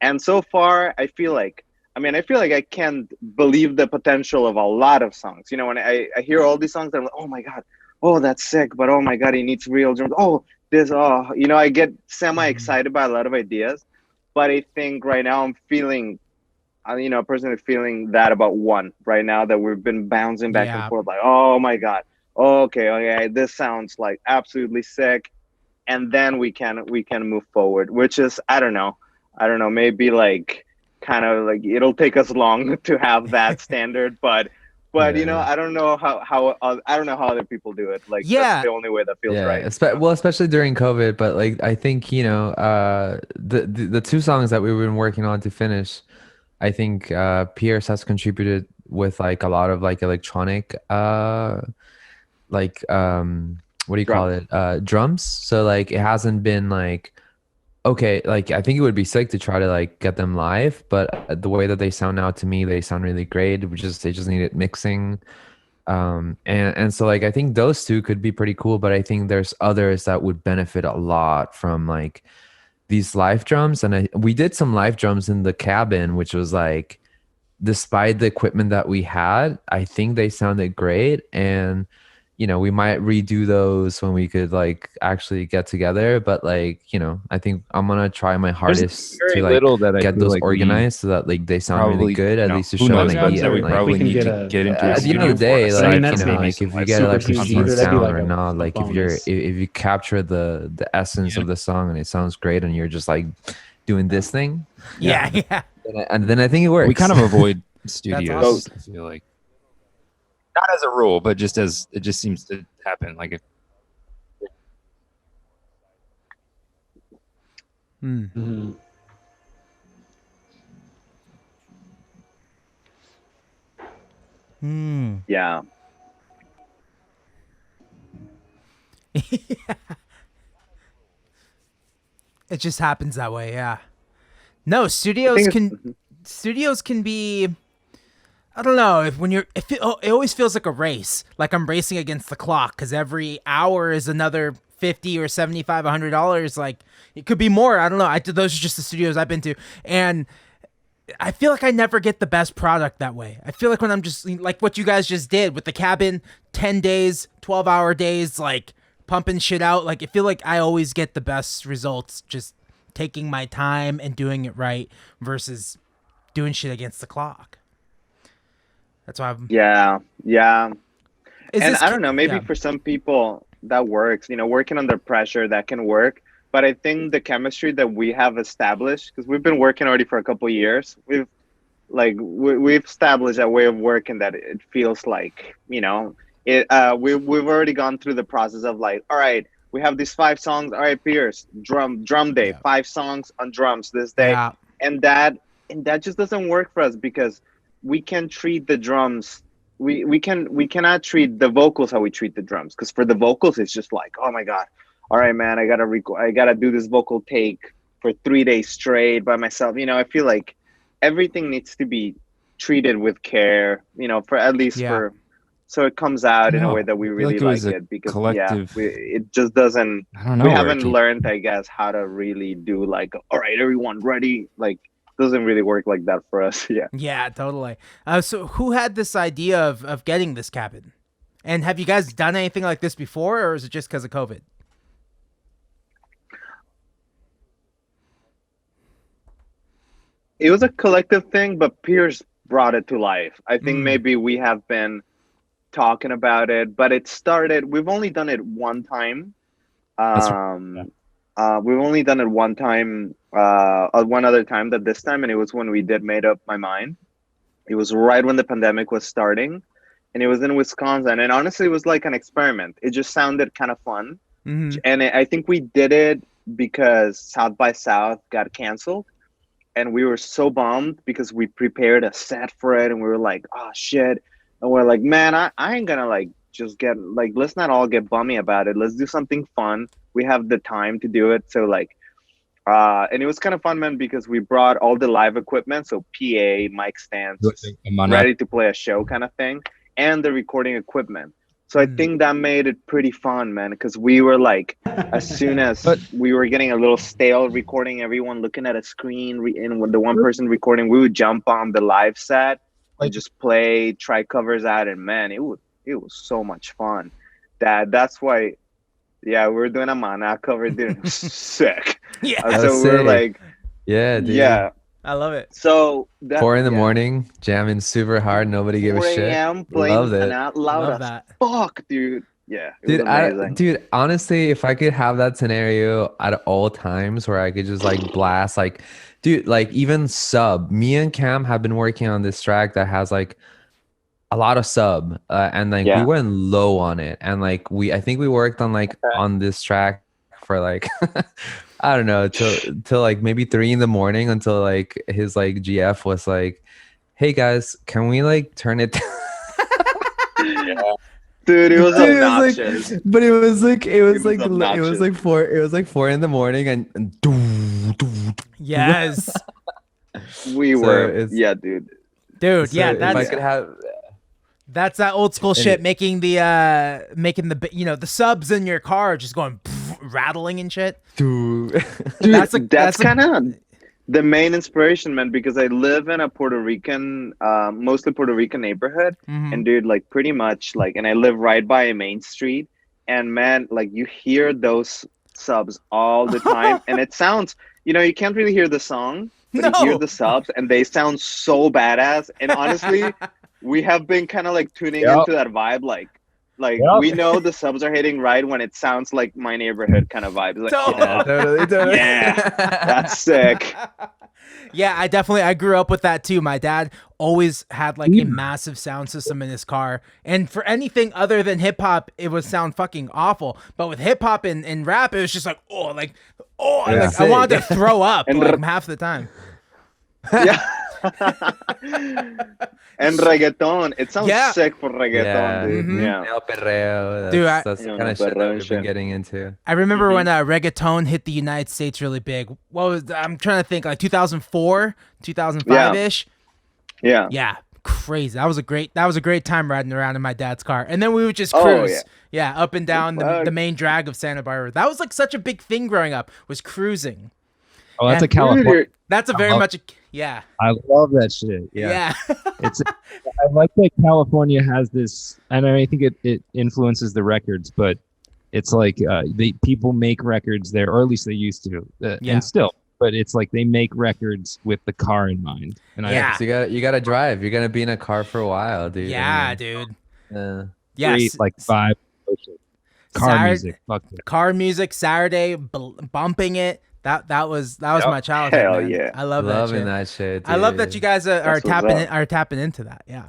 Speaker 5: And so far, I feel like I can't believe the potential of a lot of songs. You know, when I hear all these songs, I'm like, oh my God, oh, that's sick. But oh my God, he needs real drums. Oh, you know, I get semi-excited by a lot of ideas, but I think right now I'm feeling, you know, personally feeling that about one right now that we've been bouncing back and forth, like, oh my God, okay, this sounds like absolutely sick, and then we can move forward, which is, I don't know, maybe like kind of like it'll take us long to have that standard, but you know, I don't know how other people do it. Like that's the only way that feels right.
Speaker 6: Well, especially during COVID. But like, I think, you know, the two songs that we've been working on to finish, I think Pierce has contributed with like a lot of like electronic, like what do you call it? Drums. So like it hasn't been like, okay, like I think it would be sick to try to like get them live, but the way that they sound now, to me, they sound really great. They just needed mixing. And so like I think those two could be pretty cool, but I think there's others that would benefit a lot from like these live drums. And we did some live drums in the cabin, which was like, despite the equipment that we had, I think they sounded great. And you know, we might redo those when we could like actually get together. But like, you know, I think I'm gonna try my hardest to like get those like organized so that like they sound really good, at least to show an idea.
Speaker 4: We probably need to get into
Speaker 6: at the end of the day, like, you know, like if you get like a decent sound or not, like if you capture the essence of the song and it sounds great and you're just like doing this thing, and then I think it works.
Speaker 4: We kind of avoid studios. I feel like. Not as a rule, but just as it just seems to happen. Like
Speaker 5: Yeah.
Speaker 1: It just happens that way, yeah. No, studios can be, I don't know, it always feels like a race. Like I'm racing against the clock because every hour is another $50 or $75, $100. Like it could be more. I don't know. Those are just the studios I've been to, and I feel like I never get the best product that way. I feel like when I'm just like what you guys just did with the cabin, 10 days, 12-hour days, like pumping shit out. Like I feel like I always get the best results just taking my time and doing it right versus doing shit against the clock. That's why I'm...
Speaker 5: Yeah. And I don't know, maybe for some people that works, you know, working under pressure, that can work. But I think the chemistry that we have established, because we've been working already for a couple of years, we've established a way of working that it feels like, you know, we've already gone through the process of like, all right, we have these 5 songs. All right, Pierce, drum day,
Speaker 1: Yeah.
Speaker 5: 5 songs on drums this day,
Speaker 1: Yeah.
Speaker 5: and that just doesn't work for us because we can treat the drums. We cannot treat the vocals how we treat the drums, because for the vocals it's just like, oh my god, all right, man, I gotta do this vocal take for 3 days straight by myself. I feel like everything needs to be treated with care. For at least
Speaker 1: Yeah.
Speaker 5: for so it comes out in a
Speaker 4: No,
Speaker 5: way that we
Speaker 4: I feel
Speaker 5: really
Speaker 4: like it
Speaker 5: like
Speaker 4: was a
Speaker 5: it, because
Speaker 4: collective-
Speaker 5: it just doesn't.
Speaker 4: I don't know.
Speaker 5: We
Speaker 4: where it
Speaker 5: haven't
Speaker 4: came-
Speaker 5: learned, I guess, how to really do like, all right, everyone ready. Like, doesn't really work like that for us. Yeah.
Speaker 1: Yeah, totally. So who had this idea of getting this cabin? And have you guys done anything like this before, or is it just because of COVID?
Speaker 5: It was a collective thing, but Pierce brought it to life. I think
Speaker 1: Mm.
Speaker 5: maybe we have been talking about it, but it started. We've only done it one time.
Speaker 4: That's right,
Speaker 5: We've only done it one time, one other time that this time, and it was when we did Made Up My Mind. It was right when the pandemic was starting, and it was in Wisconsin. And honestly, it was like an experiment. It just sounded kind of fun.
Speaker 1: Mm-hmm.
Speaker 5: And I think we did it because South by South got canceled. And we were so bummed because we prepared a set for it, and we were like, oh shit. And we're like, man, I ain't gonna like just get like, let's not all get bummy about it. Let's do something fun. We have the time to do it. So like, and it was kind of fun, man, because we brought all the live equipment. So PA, mic stands, ready to play a show kind of thing, and the recording equipment. So I think that made it pretty fun, man, because we were like, as soon as we were getting a little stale recording, everyone looking at a screen, and with the one person recording, we would jump on the live set and just play, try covers out, and man, it was so much fun. That's why, yeah, we were doing a Mana cover, dude. It was sick.
Speaker 1: Yeah.
Speaker 5: So we were like,
Speaker 6: yeah, dude.
Speaker 5: yeah.
Speaker 1: I love it.
Speaker 5: So that,
Speaker 6: 4 a.m, jamming super hard, nobody gave a
Speaker 5: 4
Speaker 6: shit.
Speaker 5: a.m. playing
Speaker 6: Loved it.
Speaker 5: and out loud
Speaker 1: Love
Speaker 5: as
Speaker 1: that.
Speaker 5: fuck, dude. Yeah, it was amazing.
Speaker 6: Dude, honestly, if I could have that scenario at all times where I could just like blast, like, dude, like even sub. Me and Cam have been working on this track that has like a lot of sub, and like we went low on it, and like I think we worked on like on this track for like I don't know till like maybe 3 a.m, until like his like GF was like, hey guys, can we like turn it down?
Speaker 5: Dude, it was
Speaker 6: Dude,
Speaker 5: obnoxious.
Speaker 6: but it was like
Speaker 5: obnoxious.
Speaker 6: 4 a.m, and
Speaker 1: Yes.
Speaker 5: We
Speaker 6: So
Speaker 5: were,
Speaker 6: it's-
Speaker 5: yeah, dude.
Speaker 1: Dude,
Speaker 6: So
Speaker 1: yeah,
Speaker 6: if I
Speaker 1: that's
Speaker 6: could have
Speaker 1: that's that old school shit, making the the subs in your car just going rattling and shit.
Speaker 6: dude.
Speaker 5: Dude,
Speaker 1: That's
Speaker 5: that's
Speaker 1: a-
Speaker 5: kind of the main inspiration, man, because I live in a Puerto Rican, mostly Puerto Rican neighborhood.
Speaker 1: Mhm.
Speaker 5: And dude, like pretty much like, and I live right by a main street, and man, like you hear those subs all the time. And it sounds, you can't really hear the song, but you hear the subs and they sound so badass. And honestly, we have been kind of like tuning into that vibe. Like we know the subs are hitting right when it sounds like my neighborhood kind of vibe. It's like,
Speaker 6: Totally.
Speaker 5: yeah, that's sick.
Speaker 1: Yeah, I grew up with that too. My dad always had like a massive sound system in his car. And for anything other than hip hop, it would sound fucking awful. But with hip hop and rap, it was just like, I wanted to throw up
Speaker 5: And
Speaker 1: like half the time.
Speaker 5: Yeah. And reggaeton, it sounds sick for reggaeton,
Speaker 1: Yeah.
Speaker 5: dude.
Speaker 1: Mhm.
Speaker 5: Yeah.
Speaker 6: El perreo.
Speaker 1: Dude,
Speaker 6: That's the
Speaker 5: Yeah,
Speaker 6: kind of shit that
Speaker 5: perreo
Speaker 6: we've
Speaker 5: shit.
Speaker 6: been getting into.
Speaker 1: I remember when reggaeton hit the United States really big. I'm trying to think, like 2004, 2005-ish.
Speaker 5: Yeah.
Speaker 1: Yeah, crazy. That was a great time riding around in my dad's car. And then we would just
Speaker 5: Oh,
Speaker 1: cruise. Yeah, up and down
Speaker 5: fuck.
Speaker 1: the main drag of Santa Barbara. That was like such a big thing growing up, was cruising.
Speaker 4: Oh, that's
Speaker 1: Yeah.
Speaker 4: a California.
Speaker 1: That's a very
Speaker 4: love-
Speaker 1: much yeah.
Speaker 4: I love that shit.
Speaker 1: Yeah.
Speaker 4: It's I like that California has this, and I think it influences the records, but it's like people make records there, or at least they used to,
Speaker 1: Yeah.
Speaker 4: and still. But it's like they make records with the car in mind. And
Speaker 1: Yeah.
Speaker 6: So you gotta drive. You're gonna be in a car for a while, dude.
Speaker 1: Yeah, dude.
Speaker 6: Yeah.
Speaker 1: Yes.
Speaker 4: like vibe, car
Speaker 1: Saturday-
Speaker 4: music, fuck it.
Speaker 1: Car music, Saturday, bumping it. That was my childhood.
Speaker 5: Hell
Speaker 1: man.
Speaker 5: yeah.
Speaker 1: I love that
Speaker 6: Loving
Speaker 1: shit.
Speaker 6: that shit.
Speaker 1: I love that
Speaker 6: dude.
Speaker 1: you guys are
Speaker 5: That's what's
Speaker 1: tapping
Speaker 5: up.
Speaker 1: are tapping into that. Yeah.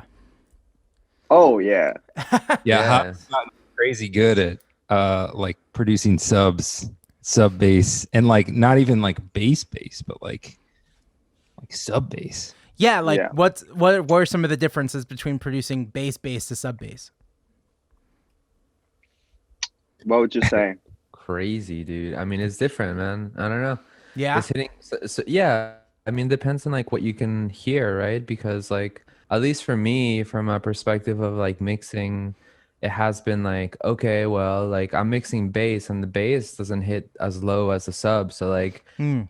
Speaker 5: Oh yeah.
Speaker 4: Yeah,
Speaker 6: Yeah.
Speaker 4: Hub's gotten crazy good at like producing sub bass, and like not even like bass, but like sub bass.
Speaker 1: Yeah, like
Speaker 5: Yeah.
Speaker 1: what were some of the differences between producing bass to sub bass?
Speaker 5: What would you say?
Speaker 6: Crazy, dude. I mean, it's different, man. I don't know.
Speaker 1: Yeah.
Speaker 6: It's hitting. Yeah. I mean, depends on like what you can hear, right? Because like, at least for me, from a perspective of like mixing, it has been like, okay, well, like I'm mixing bass and the bass doesn't hit as low as the sub. So like,
Speaker 1: Hmm.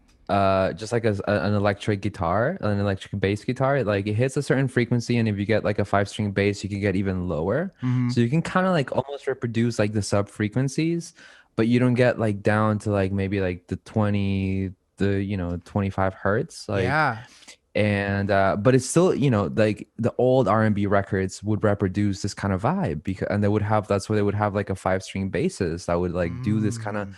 Speaker 6: just like an electric guitar, an electric bass guitar, like it hits a certain frequency, and if you get like a 5-string bass, you can get even lower.
Speaker 1: Mm-hmm.
Speaker 6: So you can kind of like almost reproduce like the sub frequencies, but you don't get like down to like maybe like the 20, the 25 hertz, like.
Speaker 1: Yeah.
Speaker 6: And but it's still, like the old R&B records would reproduce this kind of vibe, because and they would have, that's where they would have like a 5-string bassist that would like do this kind of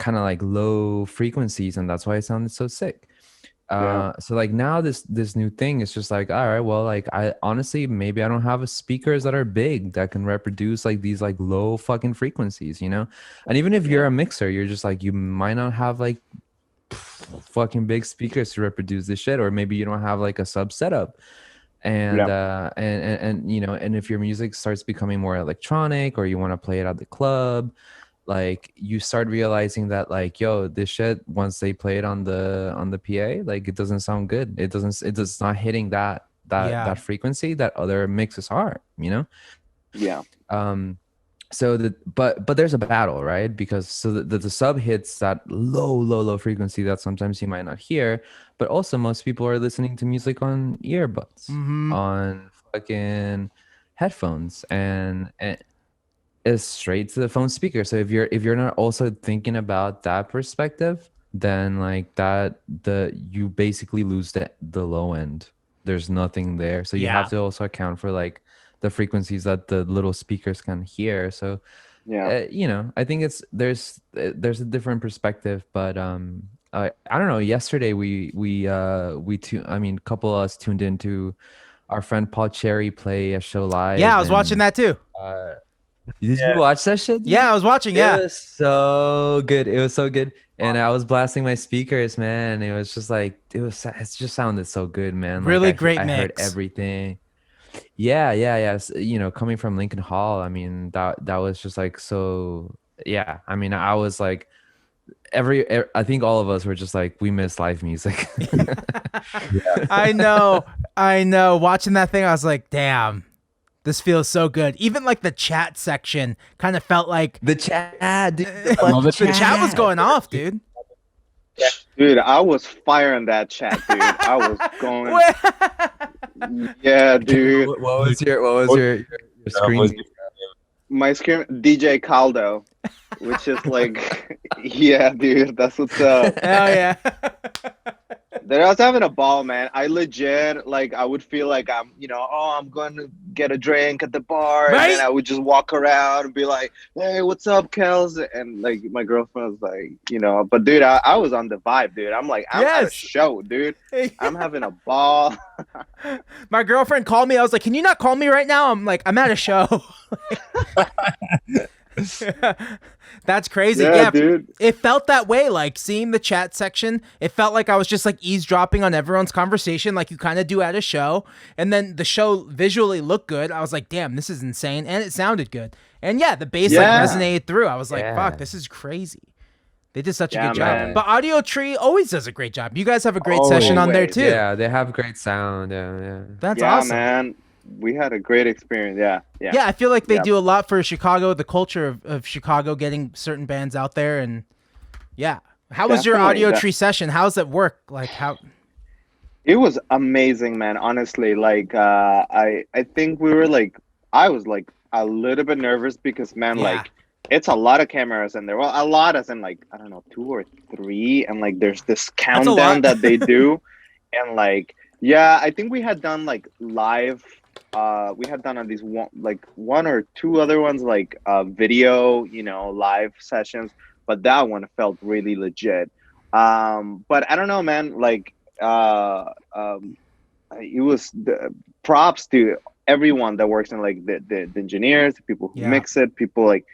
Speaker 6: like low frequencies, and that's why it sounded so sick.
Speaker 5: Yeah.
Speaker 6: So like now this new thing is just like, all right, well, like I honestly, maybe I don't have speakers that are big that can reproduce like these like low fucking frequencies, and even if you're a mixer, you're just like, you might not have like fucking big speakers to reproduce this shit, or maybe you don't have like a sub setup. And and if your music starts becoming more electronic, or you want to play it at the club, like you start realizing that like, yo, this shit, once they play it on the PA, like it doesn't sound good. It's not hitting that frequency that other mixes are,
Speaker 5: Yeah.
Speaker 6: So but there's a battle, right? Because so the sub hits that low frequency that sometimes you might not hear, but also most people are listening to music on earbuds, on fucking headphones, and it's straight to the phone speaker. So if you're not also thinking about that perspective, then like you basically lose the low end. There's nothing there. So you have to also account for like the frequencies that the little speakers can hear. So I think there's a different perspective, but I don't know. Yesterday a couple of us tuned into our friend Paul Cherry play a show live.
Speaker 1: Yeah, I was watching that too.
Speaker 6: Did you watch that shit, dude?
Speaker 1: Yeah, I was watching.
Speaker 6: It was so good. It was so good. And I was blasting my speakers, man. It was just like, it just sounded so good, man.
Speaker 1: Really
Speaker 6: like,
Speaker 1: great
Speaker 6: I
Speaker 1: mix.
Speaker 6: heard everything. Yeah. Coming from Lincoln Hall, I mean, that was just like, so yeah. I mean, I was like, I think all of us were just like, we miss live music.
Speaker 1: I know. Watching that thing, I was like, damn, this feels so good. Even like the chat section kind of felt like
Speaker 6: the chat, dude.
Speaker 1: The chat was going off, dude.
Speaker 5: Dude, I was firing that chat, dude. I was going. Yeah, dude.
Speaker 6: What was your screen?
Speaker 5: My screen, DJ Caldo, which is like, yeah, dude, that's what's up.
Speaker 1: Hell yeah.
Speaker 5: Dude, I was having a ball, man. I legit, like, I would feel like I'm, I'm going to get a drink at the bar.
Speaker 1: Right?
Speaker 5: And then I would just walk around and be like, hey, what's up, Kels? And, like, my girlfriend was like, but, dude, I was on the vibe, dude. I'm like, I'm at a show, dude. I'm having a ball.
Speaker 1: My girlfriend called me. I was like, can you not call me right now? I'm like, I'm at a show. That's crazy. Yeah,
Speaker 5: dude.
Speaker 1: It felt that way. Like seeing the chat section, it felt like I was just like eavesdropping on everyone's conversation, like you kind of do at a show. And then the show visually looked good. I was like, damn, this is insane. And it sounded good. And yeah, the bass like resonated through. I was like, fuck, this is crazy. They did such a good job.
Speaker 5: Man.
Speaker 1: But Audio Tree always does a great job. You guys have a great session on there too.
Speaker 6: Yeah, they have great sound. Yeah.
Speaker 1: That's awesome.
Speaker 5: Man. We had a great experience. Yeah.
Speaker 1: I feel like they do a lot for Chicago, the culture of Chicago, getting certain bands out there. And how was your Audio Tree session? How's it work? Like how?
Speaker 5: It was amazing, man. Honestly, like I think we were like, I was like a little bit nervous because, man, like it's a lot of cameras in there. Well, a lot as in like, I don't know, 2 or 3, and like there's this countdown that they do, and like I think we had done like live. We had done on these one or two other ones like video, live sessions, but that one felt really legit. But I don't know, man. Like, it was props to everyone that works in like the engineers, the people who
Speaker 1: Yeah.
Speaker 5: mix it, people like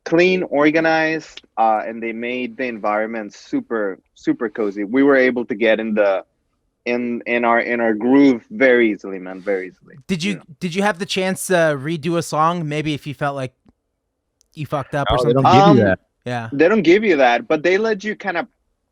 Speaker 5: clean, organized, and they made the environment super cozy. We were able to get in the in our groove very easily, man, very easily.
Speaker 1: Did you have the chance to redo a song? Maybe if you felt like you fucked up or
Speaker 4: Oh, they
Speaker 1: something.
Speaker 4: don't give you that.
Speaker 1: Yeah.
Speaker 5: They don't give you that, but they let you kind of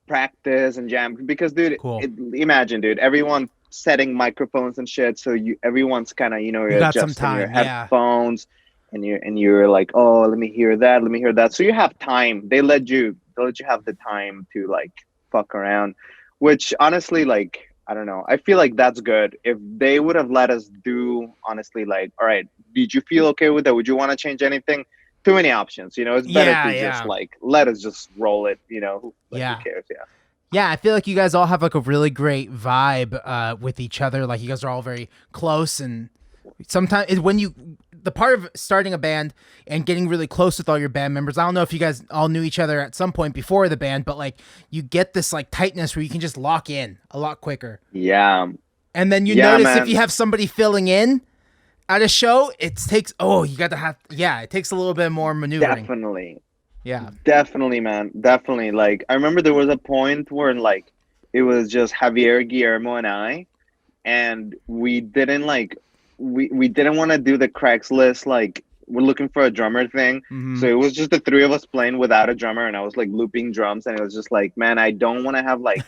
Speaker 5: practice and jam because, dude,
Speaker 1: Cool.
Speaker 5: Imagine, dude, everyone setting microphones and shit, so everyonene's kind of,
Speaker 1: You
Speaker 5: you're
Speaker 1: got some
Speaker 5: adjusting your
Speaker 1: time, yeah.
Speaker 5: headphones, and you're like, oh, let me hear that. So you have time. They let you have the time to like fuck around, which honestly, like, I don't know. I feel like that's good. If they would have let us do, honestly, like, all right, did you feel okay with that? Would you want to change anything? Too many options, it's better to just like let us just roll it, like,
Speaker 1: Yeah.
Speaker 5: who cares?
Speaker 1: Yeah, I feel like you guys all have like a really great vibe with each other. Like you guys are all very close, and sometimes when the part of starting a band and getting really close with all your band members, I don't know if you guys all knew each other at some point before the band, but like you get this like tightness where you can just lock in a lot quicker.
Speaker 5: Yeah.
Speaker 1: And then you
Speaker 5: Yeah,
Speaker 1: notice
Speaker 5: man.
Speaker 1: if you have somebody filling in at a show, it takes it takes a little bit more maneuvering.
Speaker 5: Definitely, man. Definitely. Like, I remember there was a point where like it was just Javier, Guillermo, and I, and we didn't like we didn't want to do the Craigslist like we're looking for a drummer thing.
Speaker 1: Mhm.
Speaker 5: So it was just the three of us playing without a drummer, and I was like looping drums, and it was just like, man, I don't want to have like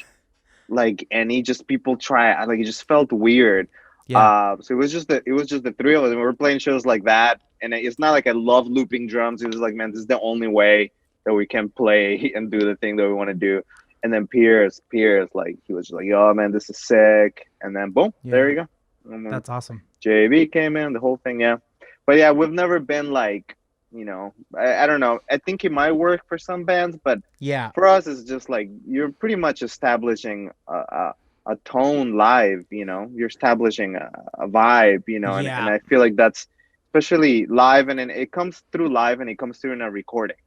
Speaker 5: any just people try. Like, it just felt weird.
Speaker 1: Yeah.
Speaker 5: So it was just the three of us, and we were playing shows like that. And it's not like I love looping drums. It was like, man, this is the only way that we can play and do the thing that we want to do. And then Pierce, like, he was just like, "Yo, man, this is sick." And then boom, there you go. And then
Speaker 1: That's awesome.
Speaker 5: JB came in, the whole thing, yeah. But yeah, we've never been like, I don't know. I think it might work for some bands, but
Speaker 1: Yeah.
Speaker 5: for us, it's just like you're pretty much establishing a tone live. You're establishing a vibe. And I feel like that's especially live, and it comes through live, and it comes through in a recording.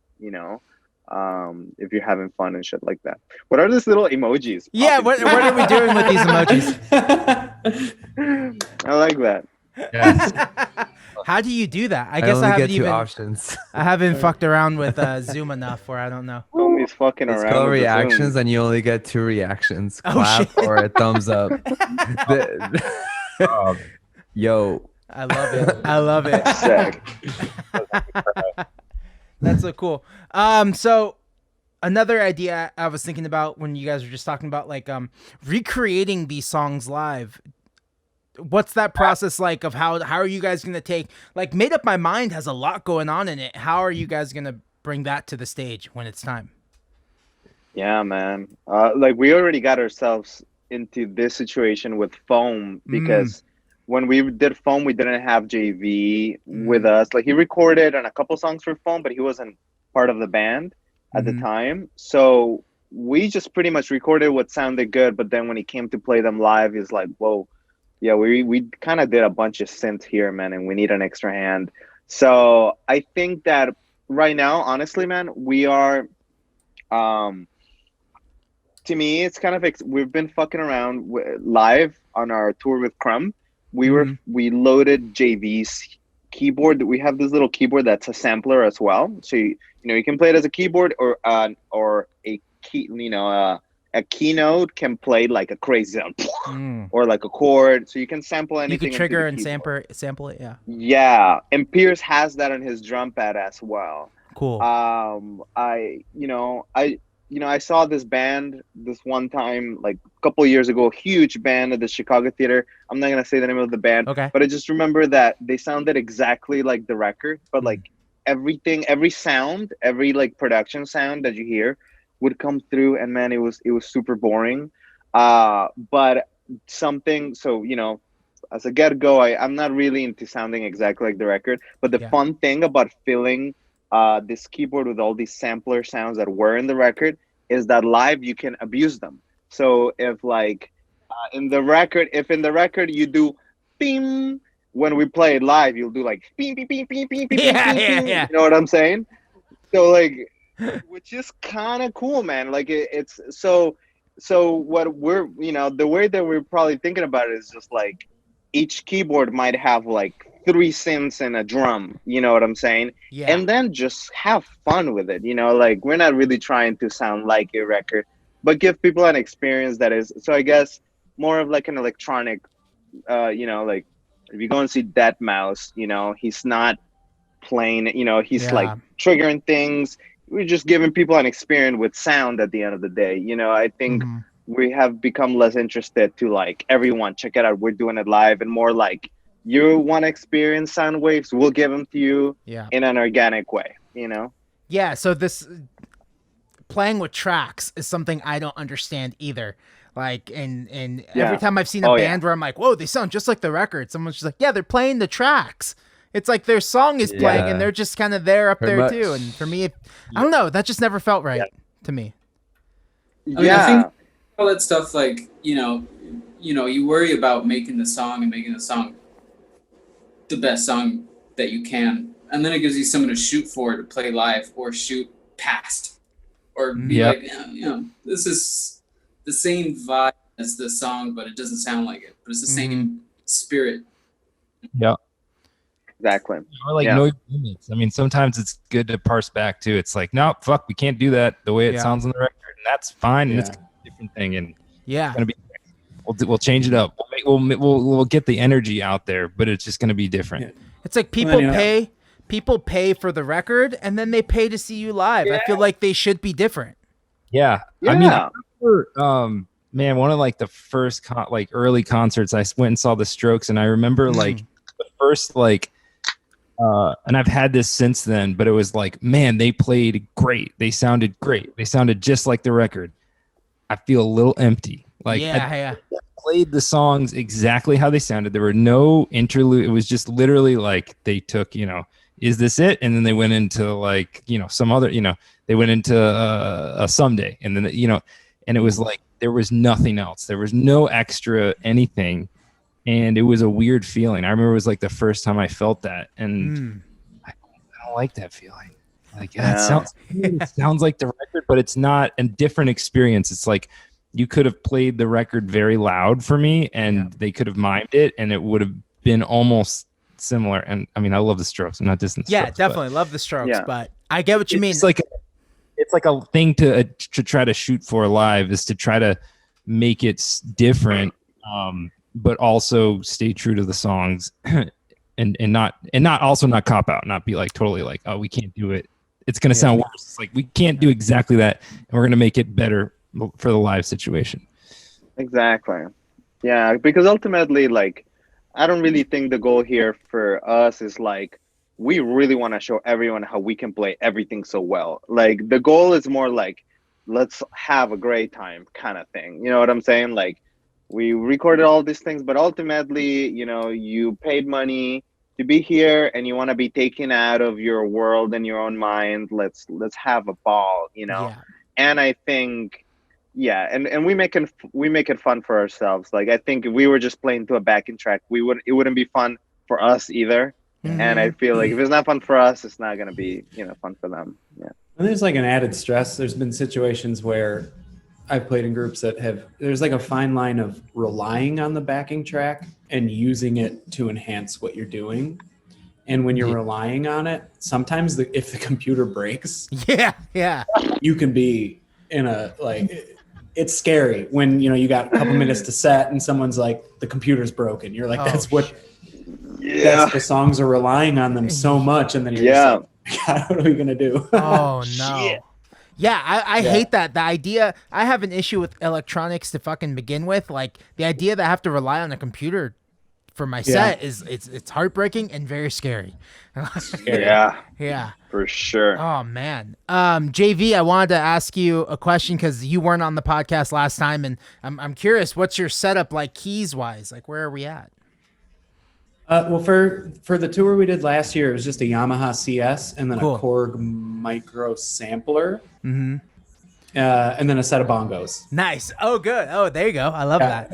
Speaker 5: If you're having fun and shit like that. What are these little emojis?
Speaker 1: Yeah. What are we doing with these emojis?
Speaker 5: I like that.
Speaker 4: Yeah.
Speaker 1: How do you do that? I
Speaker 6: I
Speaker 1: guess
Speaker 6: only
Speaker 1: I
Speaker 6: get
Speaker 1: haven't
Speaker 6: two
Speaker 1: even.
Speaker 6: options.
Speaker 1: I haven't fucked around with Zoom enough where I don't know.
Speaker 5: Homie's fucking
Speaker 6: It's
Speaker 5: around.
Speaker 6: called
Speaker 5: with the Zoom.
Speaker 6: reactions, and you only get two reactions:
Speaker 1: Oh,
Speaker 6: clap
Speaker 1: shit.
Speaker 6: or a thumbs up.
Speaker 4: Oh,
Speaker 6: Yo,
Speaker 1: I love it. I love it.
Speaker 5: Sick.
Speaker 1: That's so cool. So another idea I was thinking about when you guys were just talking about like recreating these songs live. What's that process like of how are you guys gonna take like Made Up My Mind has a lot going on in it. How are you guys gonna bring that to the stage when it's time?
Speaker 5: Yeah, man. Like, we already got ourselves into this situation with Foam because when we did Foam, we didn't have JV with us. Like, he recorded on a couple songs for Foam, but he wasn't part of the band at the time. So we just pretty much recorded what sounded good. But then when he came to play them live, he's like, whoa, yeah, we kind of did a bunch of synth here, man, and we need an extra hand. So I think that right now, honestly, man, we are, to me, it's kind of, we've been fucking around live on our tour with Crumb. We loaded JV's keyboard. We have this little keyboard that's a sampler as well. So, you can play it as a keyboard or a key, a keynote can play like a crazy sound or like a chord. So you can sample anything.
Speaker 1: You could trigger and sample it. Yeah.
Speaker 5: Yeah. And Pierce has that on his drum pad as well.
Speaker 1: Cool.
Speaker 5: I saw this band this one time, like a couple years ago, huge band at the Chicago Theater. I'm not going to say the name of the band,
Speaker 1: Okay.
Speaker 5: but I just remember that they sounded exactly like the record, but like everything, every sound, every like production sound that you hear would come through, and man, it was super boring. But something, so, as a get-go, I'm not really into sounding exactly like the record, but the fun thing about filling this keyboard with all these sampler sounds that were in the record is that live you can abuse them. So if like in the record you do bing, when we play it live, you'll do like bing, bing, bing, bing, bing, bing,
Speaker 1: Yeah.
Speaker 5: You know what I'm saying? So like, which is kind of cool, man. Like it's so what we're, the way that we're probably thinking about it is just like, each keyboard might have like 3 synths and a drum, you know what I'm saying?
Speaker 1: Yeah.
Speaker 5: And then just have fun with it, you know, like we're not really trying to sound like a record, but give people an experience that is, so I guess more of like an electronic, you know, like if you go and see Dead Mouse, you know, he's not playing, you know, he's like triggering things. We're just giving people an experience with sound at the end of the day. You know, I think we have become less interested to like, everyone check it out, we're doing it live, and more like, you want to experience sound waves, we'll give them to you in an organic way, you know?
Speaker 1: Yeah, so this playing with tracks is something I don't understand either. Like, and every time I've seen a band where I'm like, whoa, they sound just like the record, someone's just like, yeah, they're playing the tracks. It's like their song is playing and they're just kind of there up there too. And for me, I don't know, that just never felt right to me.
Speaker 7: I mean, I think all that stuff, like, you know, you worry about making the song and making the song the best song that you can, and then it gives you something to shoot for, to play live or shoot past, or be like, you know, this is the same vibe as the song, but it doesn't sound like it, but it's the same spirit.
Speaker 4: Yeah,
Speaker 5: exactly.
Speaker 4: Or like no limits. I mean, sometimes it's good to parse back too. It's like, no, fuck, we can't do that the way it sounds on the record, and that's fine, and it's a different thing, and it's gonna be. We'll change it up. We'll get the energy out there, but it's just going to be different.
Speaker 1: It's like people pay for the record, and then they pay to see you live. I feel like they should be different.
Speaker 4: Yeah. I mean, I remember, man, one of like the first early concerts, I went and saw the Strokes, and I remember like the first like, and I've had this since then, but it was like, man, they played great. They sounded great. They sounded just like the record. I feel a little empty. Like, I played the songs exactly how they sounded. There were no interlude. It was just literally like they took, you know, is this it? And then they went into like, you know, some other, you know, they went into a Someday, and then, you know, and it was like there was nothing else. There was no extra anything, and it was a weird feeling. I remember it was like the first time I felt that, and I don't like that feeling. Like, it sounds like the record, but it's not a different experience. It's like, you could have played the record very loud for me, and they could have mimed it, and it would have been almost similar. And I mean, I love the Strokes. I'm not dissing the Strokes.
Speaker 1: Definitely love the Strokes, but I get what you mean.
Speaker 4: It's like a thing to try to shoot for live, is to try to make it different, but also stay true to the songs, and not cop out, not be like totally like, oh, we can't do it. It's gonna sound worse. It's like, we can't do exactly that, and we're gonna make it better for the live situation.
Speaker 5: Exactly. Yeah, because ultimately, like, I don't really think the goal here for us is like, we really want to show everyone how we can play everything so well. Like, the goal is more like, let's have a great time kind of thing. You know what I'm saying? Like, we recorded all these things, but ultimately, you know, you paid money to be here, and you want to be taken out of your world and your own mind. Let's have a ball, you know? And I think, and we make it fun for ourselves. Like, I think if we were just playing to a backing track, it wouldn't be fun for us either. And I feel like if it's not fun for us, it's not gonna be, you know, fun for them. Yeah.
Speaker 3: And there's like an added stress. There's been situations where I've played in groups that there's like a fine line of relying on the backing track and using it to enhance what you're doing. And when you're relying on it, sometimes if the computer breaks, you can be in a, like, it's scary when, you know, you got a couple minutes to set and someone's like, the computer's broken. You're like, that's the songs are relying on them so much. And then you're just like, God, what are we going to do?
Speaker 1: Oh, no. Yeah, I hate that. The idea, I have an issue with electronics to fucking begin with. Like, the idea that I have to rely on a computer for my set it's heartbreaking and very scary.
Speaker 5: Yeah, for sure.
Speaker 1: Oh man. JV, I wanted to ask you a question because you weren't on the podcast last time, and I'm curious, what's your setup like keys wise? Like, where are we at?
Speaker 3: Well, for the tour we did last year, it was just a Yamaha CS and then a Korg micro sampler, and then a set of bongos.
Speaker 1: Nice. Oh, good. Oh, there you go. I love that.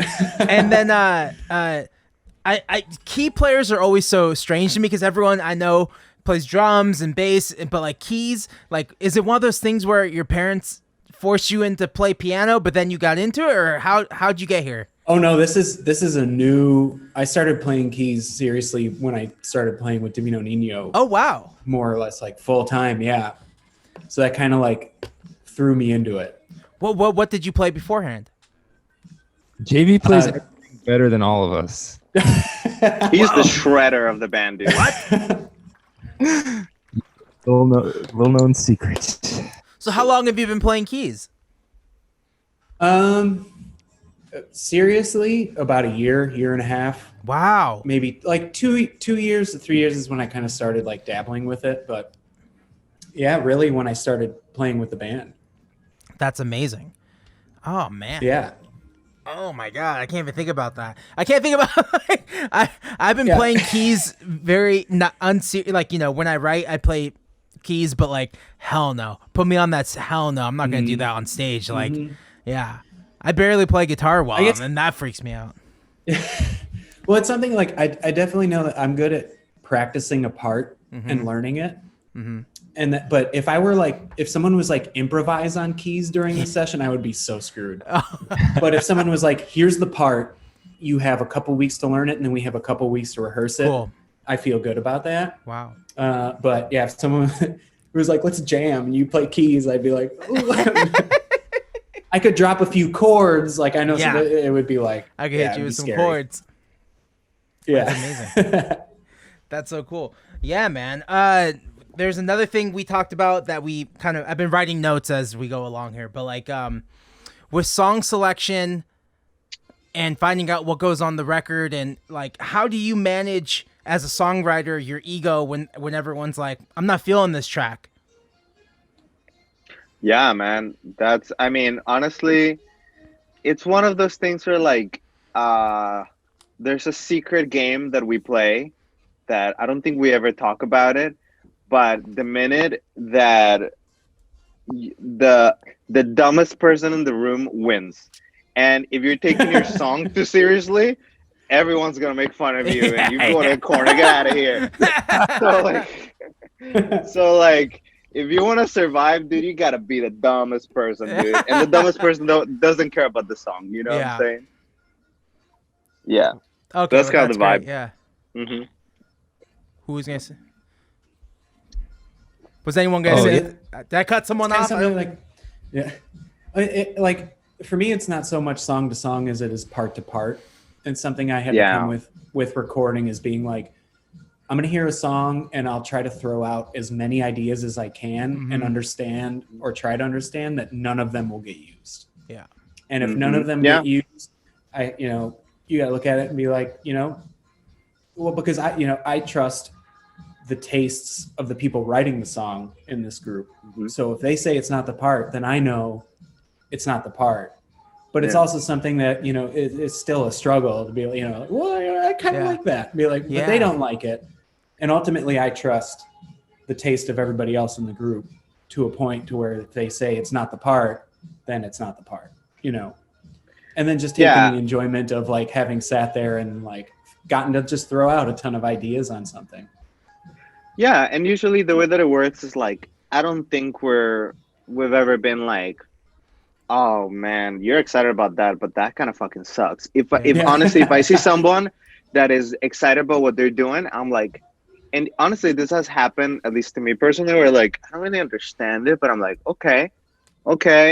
Speaker 1: And then I key players are always so strange to me because everyone I know plays drums and bass, but like keys, like, is it one of those things where your parents forced you into play piano, but then you got into it, or how'd you get here?
Speaker 3: Oh no, this is a new. I started playing keys seriously when I started playing with Divino Nino.
Speaker 1: Oh wow.
Speaker 3: More or less like full time, yeah. So that kind of like threw me into it.
Speaker 1: What did you play beforehand?
Speaker 4: JV plays everything better than all of us.
Speaker 5: He's the shredder of the band, dude.
Speaker 4: Little known secret.
Speaker 1: So how long have you been playing keys?
Speaker 3: Seriously, about a year and a half.
Speaker 1: Wow.
Speaker 3: Maybe like 2 years to 3 years is when I kind of started like dabbling with it. But yeah, really when I started playing with the band.
Speaker 1: That's amazing. Oh man.
Speaker 3: Yeah.
Speaker 1: Oh my god, I can't even think about that. I can't think about I've been playing keys very not like, you know, when I write I play keys, but like hell no. Put me on that hell no. I'm not going to do that on stage like yeah. I barely play guitar well and that freaks me out.
Speaker 3: Well, it's something like I definitely know that I'm good at practicing a part and learning it. And that, but if I were like, if someone was like improvise on keys during the session, I would be so screwed. But if someone was like, here's the part, you have a couple weeks to learn it, and then we have a couple weeks to rehearse it.
Speaker 1: Cool.
Speaker 3: I feel good about that.
Speaker 1: Wow.
Speaker 3: But yeah, if someone was like, let's jam, and you play keys, I'd be like, ooh. I could drop a few chords. Like I know it would be like,
Speaker 1: I could hit you with some chords.
Speaker 3: Yeah.
Speaker 1: That's amazing. That's so cool. Yeah, man. There's another thing we talked about that I've been writing notes as we go along here, but like with song selection and finding out what goes on the record and like how do you manage as a songwriter your ego when everyone's like, I'm not feeling this track?
Speaker 5: Yeah, man. I mean, honestly, it's one of those things where like there's a secret game that we play that I don't think we ever talk about it. But the minute that the dumbest person in the room wins, and if you're taking your song too seriously, everyone's gonna make fun of you, and you go to the corner, get out of here. So like, if you want to survive, dude, you gotta be the dumbest person, dude. And the dumbest person doesn't care about the song. You know what I'm saying? Yeah.
Speaker 1: Okay,
Speaker 5: that's kind of the vibe.
Speaker 1: Great, yeah.
Speaker 5: Mm-hmm.
Speaker 1: Who was gonna say? Was anyone gonna say? Did I cut someone off?
Speaker 3: Like, yeah. Like for me, it's not so much song to song as it is part to part. And something I had to come with recording is being like, I'm going to hear a song and I'll try to throw out as many ideas as I can and understand or try to understand that none of them will get used.
Speaker 1: Yeah.
Speaker 3: And if none of them get used, you got to look at it and be like, well, because I trust the tastes of the people writing the song in this group. So if they say it's not the part, then I know it's not the part. But it's also something that, it's still a struggle to be, well, I kind of like that. Be like, but they don't like it. And ultimately, I trust the taste of everybody else in the group to a point to where if they say it's not the part, then it's not the part, And then just taking the enjoyment of like having sat there and like gotten to just throw out a ton of ideas on something.
Speaker 5: Yeah, and usually the way that it works is like, I don't think we've ever been like, oh man, you're excited about that, but that kind of fucking sucks. If honestly, if I see someone that is excited about what they're doing, I'm like, and honestly, this has happened, at least to me personally, where like, I don't really understand it, but I'm like, okay,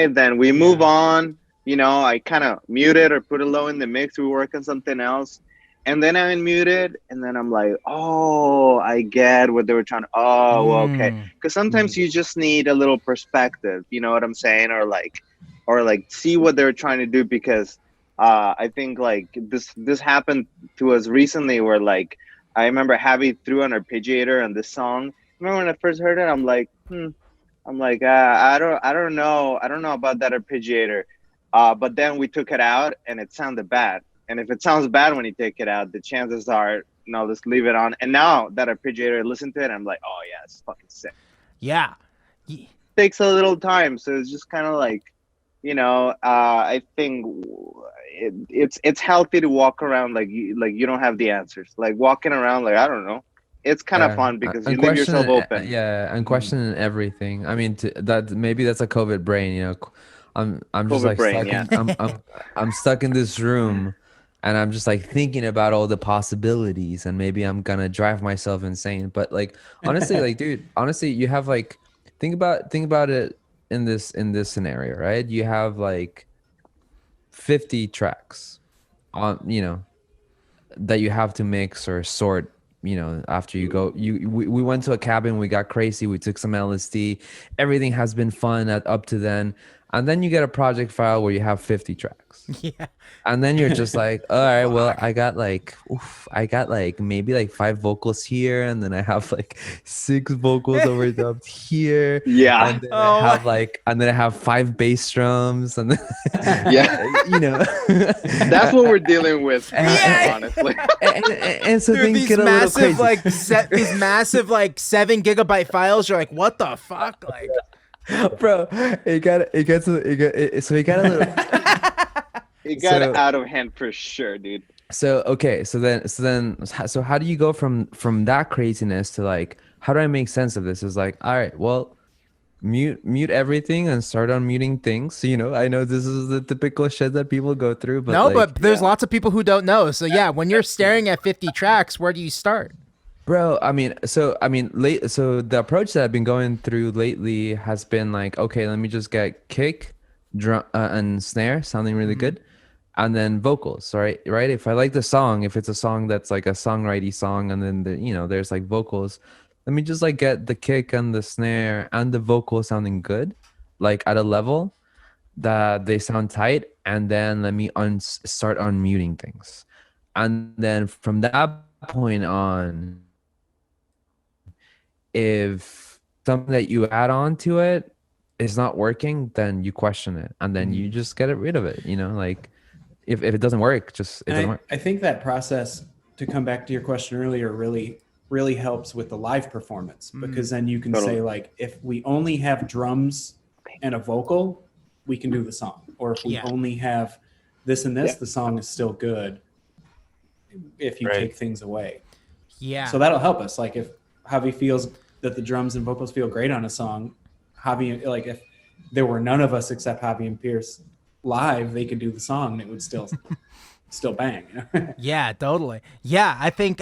Speaker 5: then we move on. I kind of mute it or put it low in the mix. We work on something else. And then I'm muted, and then I'm like, oh, I get what they were trying to, okay. Because sometimes you just need a little perspective, you know what I'm saying? Or like see what they're trying to do, because I think like this happened to us recently where like, I remember Javi threw an arpeggiator on this song. Remember when I first heard it, I'm like, I don't know about that arpeggiator. But then we took it out and it sounded bad. And if it sounds bad when you take it out, the chances are, no, let's leave it on. And now that arpeggiator, listen to it, I'm like, oh yeah, it's fucking sick.
Speaker 1: Yeah.
Speaker 5: Takes a little time, so it's just kind of like, I think it's healthy to walk around like you don't have the answers. Like walking around like, I don't know. It's kind of fun because you leave yourself open.
Speaker 6: Yeah, and questioning everything. I mean, maybe that's a COVID brain. I'm just
Speaker 5: COVID
Speaker 6: like
Speaker 5: brain,
Speaker 6: stuck I'm stuck in this room and I'm just like thinking about all the possibilities, and maybe I'm gonna drive myself insane. But like honestly, like dude, honestly, you have like think about it in this scenario, right? You have like 50 tracks on, you know, that you have to mix or sort, you know, after you go. We went to a cabin, we got crazy, we took some LSD, everything has been fun at up to then, and then you get a project file where you have 50 tracks.
Speaker 1: Yeah.
Speaker 6: And then you're just like, all right, well, I got like maybe like 5 vocals here, and then I have like 6 vocals overdubbed here,
Speaker 5: Yeah.
Speaker 6: and then
Speaker 1: Oh,
Speaker 6: I have 5 bass drums, and then,
Speaker 5: Yeah.
Speaker 6: you know,
Speaker 5: That's what we're dealing with,
Speaker 1: Yeah.
Speaker 5: honestly.
Speaker 6: and so
Speaker 1: Dude,
Speaker 6: things
Speaker 1: these
Speaker 6: get a little
Speaker 1: massive
Speaker 6: crazy.
Speaker 1: like these massive like 7 GB files. You're like, what the fuck? Like,
Speaker 6: Bro, it got so it got a little.
Speaker 5: It got
Speaker 6: So-
Speaker 5: out of hand for sure, dude.
Speaker 6: So okay, so how do you go from that craziness to like, how do I make sense of this? It's like, all right, well, mute everything and start unmuting things. So, you know, I know this is the typical shit that people go through, but
Speaker 1: no,
Speaker 6: like,
Speaker 1: but there's lots of people who don't know. So yeah, when you're staring at 50 tracks, where do you start?
Speaker 6: bro, so the approach that I've been going through lately has been like, okay, let me just get kick, drum, and snare sounding really good, and then vocals, right? Right. If I like the song, if it's a song that's like a songwriting song, and then you know, there's like vocals, let me just like get the kick and the snare and the vocal sounding good, like at a level that they sound tight, and then let me start unmuting things, and then from that point on, if something that you add on to it is not working, then you question it, and then you just get rid of it, you know, like if it doesn't work, just it doesn't work.
Speaker 3: I think that process, to come back to your question earlier, really helps with the live performance, because then you can
Speaker 5: Totally.
Speaker 3: say like, if we only have drums and a vocal, we can do the song. Or if we
Speaker 1: Yeah.
Speaker 3: only have this and this,
Speaker 5: Yeah.
Speaker 3: the song is still good if you
Speaker 4: Right.
Speaker 3: take things away.
Speaker 1: Yeah.
Speaker 3: So that'll help us. Like if Javi feels that the drums and vocals feel great on a song, Javi, like if there were none of us except Javi and Pierce live, they could do the song and it would still bang. You know?
Speaker 1: Yeah, totally. Yeah, I think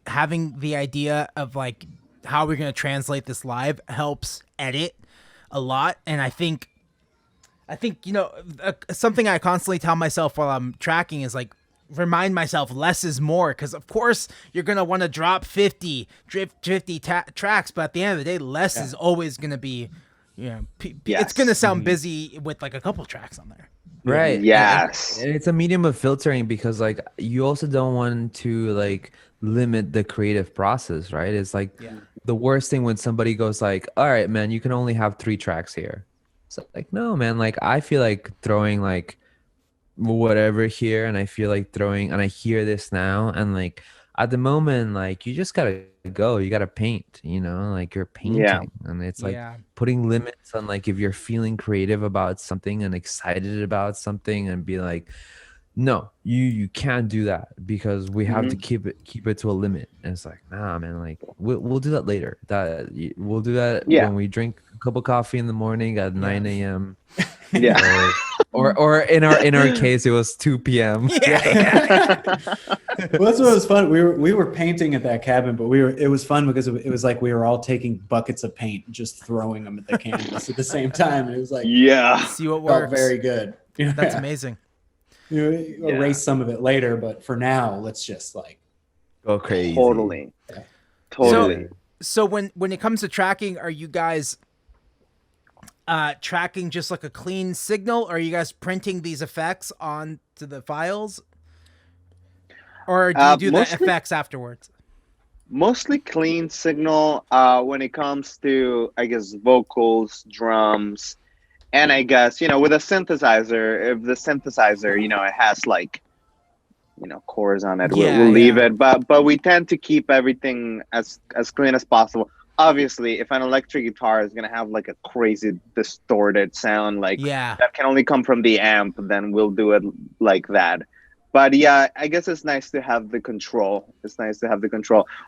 Speaker 1: having the idea of like how we're gonna translate this live helps edit a lot, and I think you know, something I constantly tell myself while I'm tracking is like, remind myself less is more, because of course you're gonna want to drop 50 tracks, but at the end of the day, less is always gonna be, you know, it's
Speaker 5: Yes.
Speaker 1: gonna sound busy with like a couple tracks on there.
Speaker 6: Right.
Speaker 5: Yes.
Speaker 6: And it's a medium of filtering, because like you also don't want to like limit the creative process, right? It's like the worst thing when somebody goes like, all right, man, you can only have 3 tracks here. So like, no, man, like I feel like throwing like whatever here, and I feel like throwing, and I hear this now, and like at the moment, like you just gotta go, you gotta paint, you know, like you're painting, and it's like
Speaker 1: Yeah.
Speaker 6: putting limits on like if you're feeling creative about something and excited about something, and be like, no, you can't do that, because we have to keep it to a limit. And it's like, nah, man, like we'll do that later. We'll do that when we drink a cup of coffee in the morning at 9 a.m.
Speaker 5: Yeah.
Speaker 6: or in our case, it was 2 p.m.
Speaker 3: Well, that's what was fun. We were painting at that cabin, but it was fun because it was like we were all taking buckets of paint and just throwing them at the canvas at the same time, and it was like,
Speaker 5: Yeah.
Speaker 1: See what
Speaker 3: felt
Speaker 1: works.
Speaker 3: very good.
Speaker 1: That's amazing.
Speaker 3: You erase some of it later, but for now, let's just like
Speaker 6: Go crazy.
Speaker 5: Totally. Totally.
Speaker 1: So when it comes to tracking, are you guys tracking just like a clean signal, or are you guys printing these effects onto the files, or do you do the
Speaker 5: mostly-
Speaker 1: effects afterwards?
Speaker 5: Mostly clean signal when it comes to, I guess, vocals, drums, and I guess, you know, with a synthesizer, if the synthesizer, you know, it has like, you know, chords on it, we'll leave it. But we tend to keep everything as clean as possible. Obviously, if an electric guitar is gonna have like a crazy distorted sound, like that can only come from the amp, then we'll do it like that. But yeah, I guess it's nice to have the control.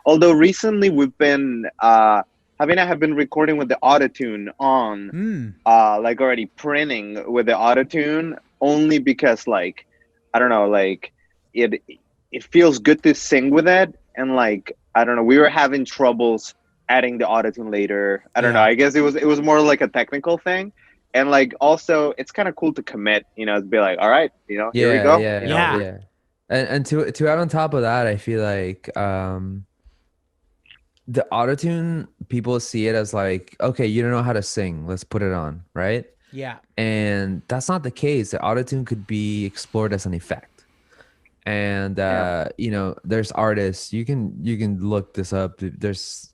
Speaker 5: Although recently we've been, Javi and I have been recording with the autotune on, like already printing with the autotune, only because like I don't know, like it feels good to sing with it, and like I don't know, we were having troubles adding the autotune later. I don't know.
Speaker 1: Yeah.
Speaker 5: I guess it was more like a technical thing, and like also it's kind of cool to commit, to be like, all right, here we
Speaker 6: Yeah,
Speaker 5: go,
Speaker 6: yeah,
Speaker 1: Yeah.
Speaker 6: yeah. And to add on top of that, I feel like the autotune, people see it as like, okay, you don't know how to sing, let's put it on, right?
Speaker 1: Yeah.
Speaker 6: And that's not the case. The autotune could be explored as an effect. And there's artists, you can look this up. There's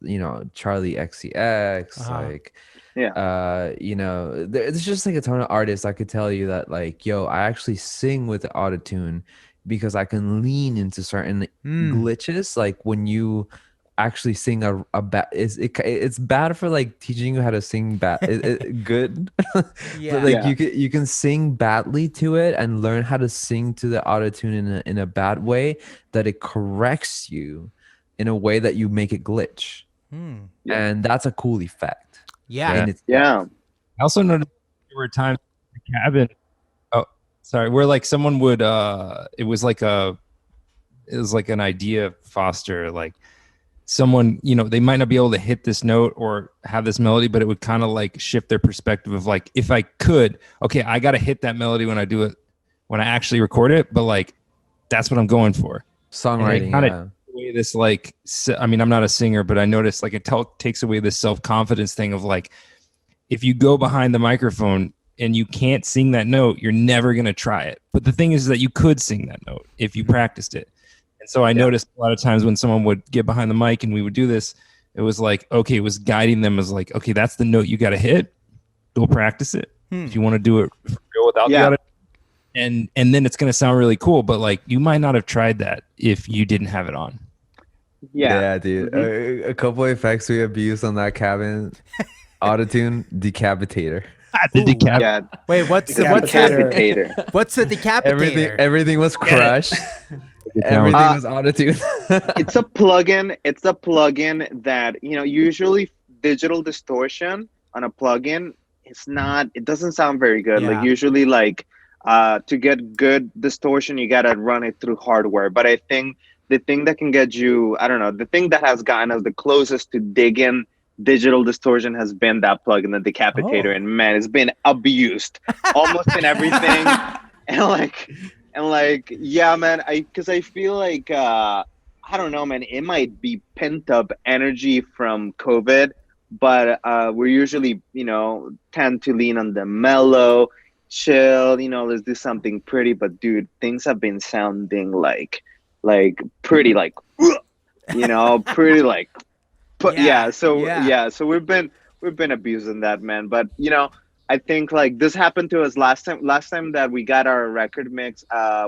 Speaker 6: Charlie XCX,
Speaker 1: Uh-huh.
Speaker 6: like
Speaker 5: yeah,
Speaker 6: there's just like a ton of artists I could tell you that like, yo, I actually sing with the autotune because I can lean into certain glitches. Like when you actually sing a bad, it's bad for like teaching you how to sing bad good.
Speaker 1: Yeah.
Speaker 6: But like
Speaker 5: Yeah.
Speaker 6: you can sing badly to it and learn how to sing to the autotune in a bad way that it corrects you in a way that you make it glitch.
Speaker 5: Yeah.
Speaker 6: And that's a cool effect.
Speaker 1: Yeah.
Speaker 6: And it's
Speaker 5: yeah,
Speaker 4: I also noticed there were times in the cabin. Oh, sorry, where like someone would it was like an idea foster, like someone, they might not be able to hit this note or have this melody, but it would kind of like shift their perspective of like, if I could, okay, I got to hit that melody when I do it, when I actually record it, but like that's what I'm going for.
Speaker 6: songwriting.
Speaker 4: Kind
Speaker 6: Yeah.
Speaker 4: of away this like, I mean, I'm not a singer, but I noticed like it takes away this self-confidence thing of like, if you go behind the microphone and you can't sing that note, you're never going to try it. But the thing is that you could sing that note if you practiced it. And so I noticed a lot of times when someone would get behind the mic and we would do this, it was like, okay, it was guiding them as like, okay, that's the note you got to hit. Go practice it. If you want to do it for real without the auto. And then it's going to sound really cool. But like, you might not have tried that if you didn't have it on.
Speaker 5: yeah,
Speaker 6: Dude. A couple of effects we abused on that cabin. Autotune, decapitator.
Speaker 5: yeah.
Speaker 1: Wait, what's the
Speaker 5: Decapitator.
Speaker 1: what's the decapitator?
Speaker 6: Everything was crushed. Everything was autotune.
Speaker 5: It's a plugin. It's a plugin that usually digital distortion on a plugin. It doesn't sound very good.
Speaker 1: Yeah.
Speaker 5: Like usually, like to get good distortion, you gotta run it through hardware. But I think the thing that can get you, I don't know, the thing that has gotten us the closest to digging digital distortion has been that plugin, the decapitator, and man, it's been abused almost in everything. And like, yeah, man, because I feel like I don't know, man, it might be pent up energy from COVID, but we're usually tend to lean on the mellow, chill, let's do something pretty. But dude, things have been sounding like pretty like pretty like. But so we've been abusing that, man. But I think like this happened to us last time that we got our record mix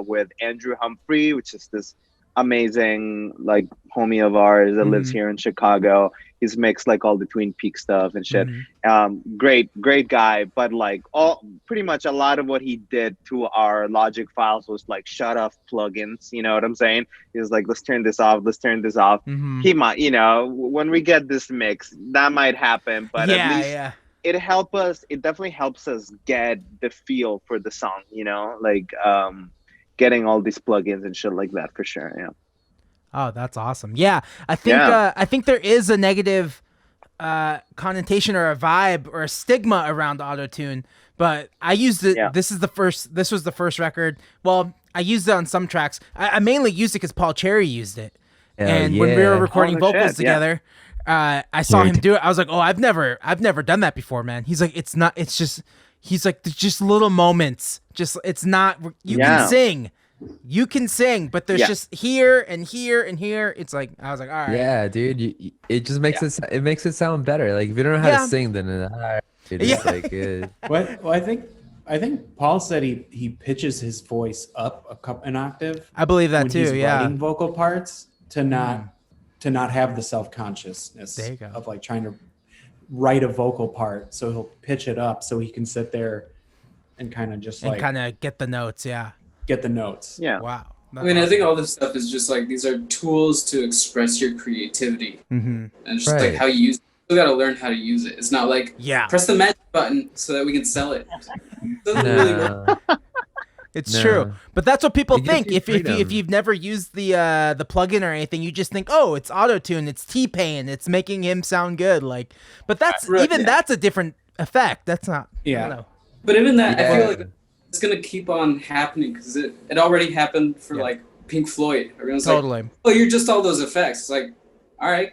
Speaker 5: with Andrew Humphrey, which is this amazing like homie of ours that lives here in Chicago. He's mixed like all the Twin Peaks stuff and shit. Great guy, but like pretty much a lot of what he did to our Logic files was like shut off plugins. You know what I'm saying? He was like, let's turn this off. He might, when we get this mix, that might happen, but at least it definitely helps us get the feel for the song, like getting all these plugins and shit like that for sure. Yeah.
Speaker 1: Oh, that's awesome. Yeah, I think there is a negative connotation or a vibe or a stigma around autotune, but I used it. Yeah. This was the first record. Well, I used it on some tracks. I mainly used it because Paul Cherry used it, when we were recording vocals together. I saw him do it. I was like, oh, I've never done that before, man. He's like, he's like, there's just little moments. It's not, you can sing, but there's just here and here and here. It's like, I was like, all right.
Speaker 6: Yeah, dude. It just makes it makes it sound better. Like if you don't know how to sing, then it's like good.
Speaker 3: Well, I think Paul said he pitches his voice up an octave.
Speaker 1: I believe that
Speaker 3: when
Speaker 1: too.
Speaker 3: He's writing vocal parts to not have the self-consciousness of like trying to write a vocal part. So he'll pitch it up so he can sit there and kind of just
Speaker 1: kind of get the notes. Yeah.
Speaker 3: Get the notes.
Speaker 5: Yeah.
Speaker 1: Wow.
Speaker 7: I mean, I think all this stuff is just like, these are tools to express your creativity. And it's just like how you use it. You got to learn how to use it. It's not like, press the magic button so that we can sell it. It doesn't really work.
Speaker 1: It's
Speaker 6: No.
Speaker 1: true, but that's what people
Speaker 6: It gives
Speaker 1: think.
Speaker 6: you
Speaker 1: If
Speaker 6: freedom.
Speaker 1: you've never used the plugin or anything, you just think, oh, it's auto tune, it's T-Pain, it's making him sound good. Like, but that's
Speaker 7: Right.
Speaker 1: even that's a different effect. That's not. I
Speaker 3: Yeah.
Speaker 1: don't know.
Speaker 7: But even that, I
Speaker 6: Yeah.
Speaker 7: feel like it's gonna keep on happening because it already happened for
Speaker 1: Yeah.
Speaker 7: like Pink Floyd. Everyone's like,
Speaker 1: Totally.
Speaker 7: "Oh, you're just all those effects." It's like, all right,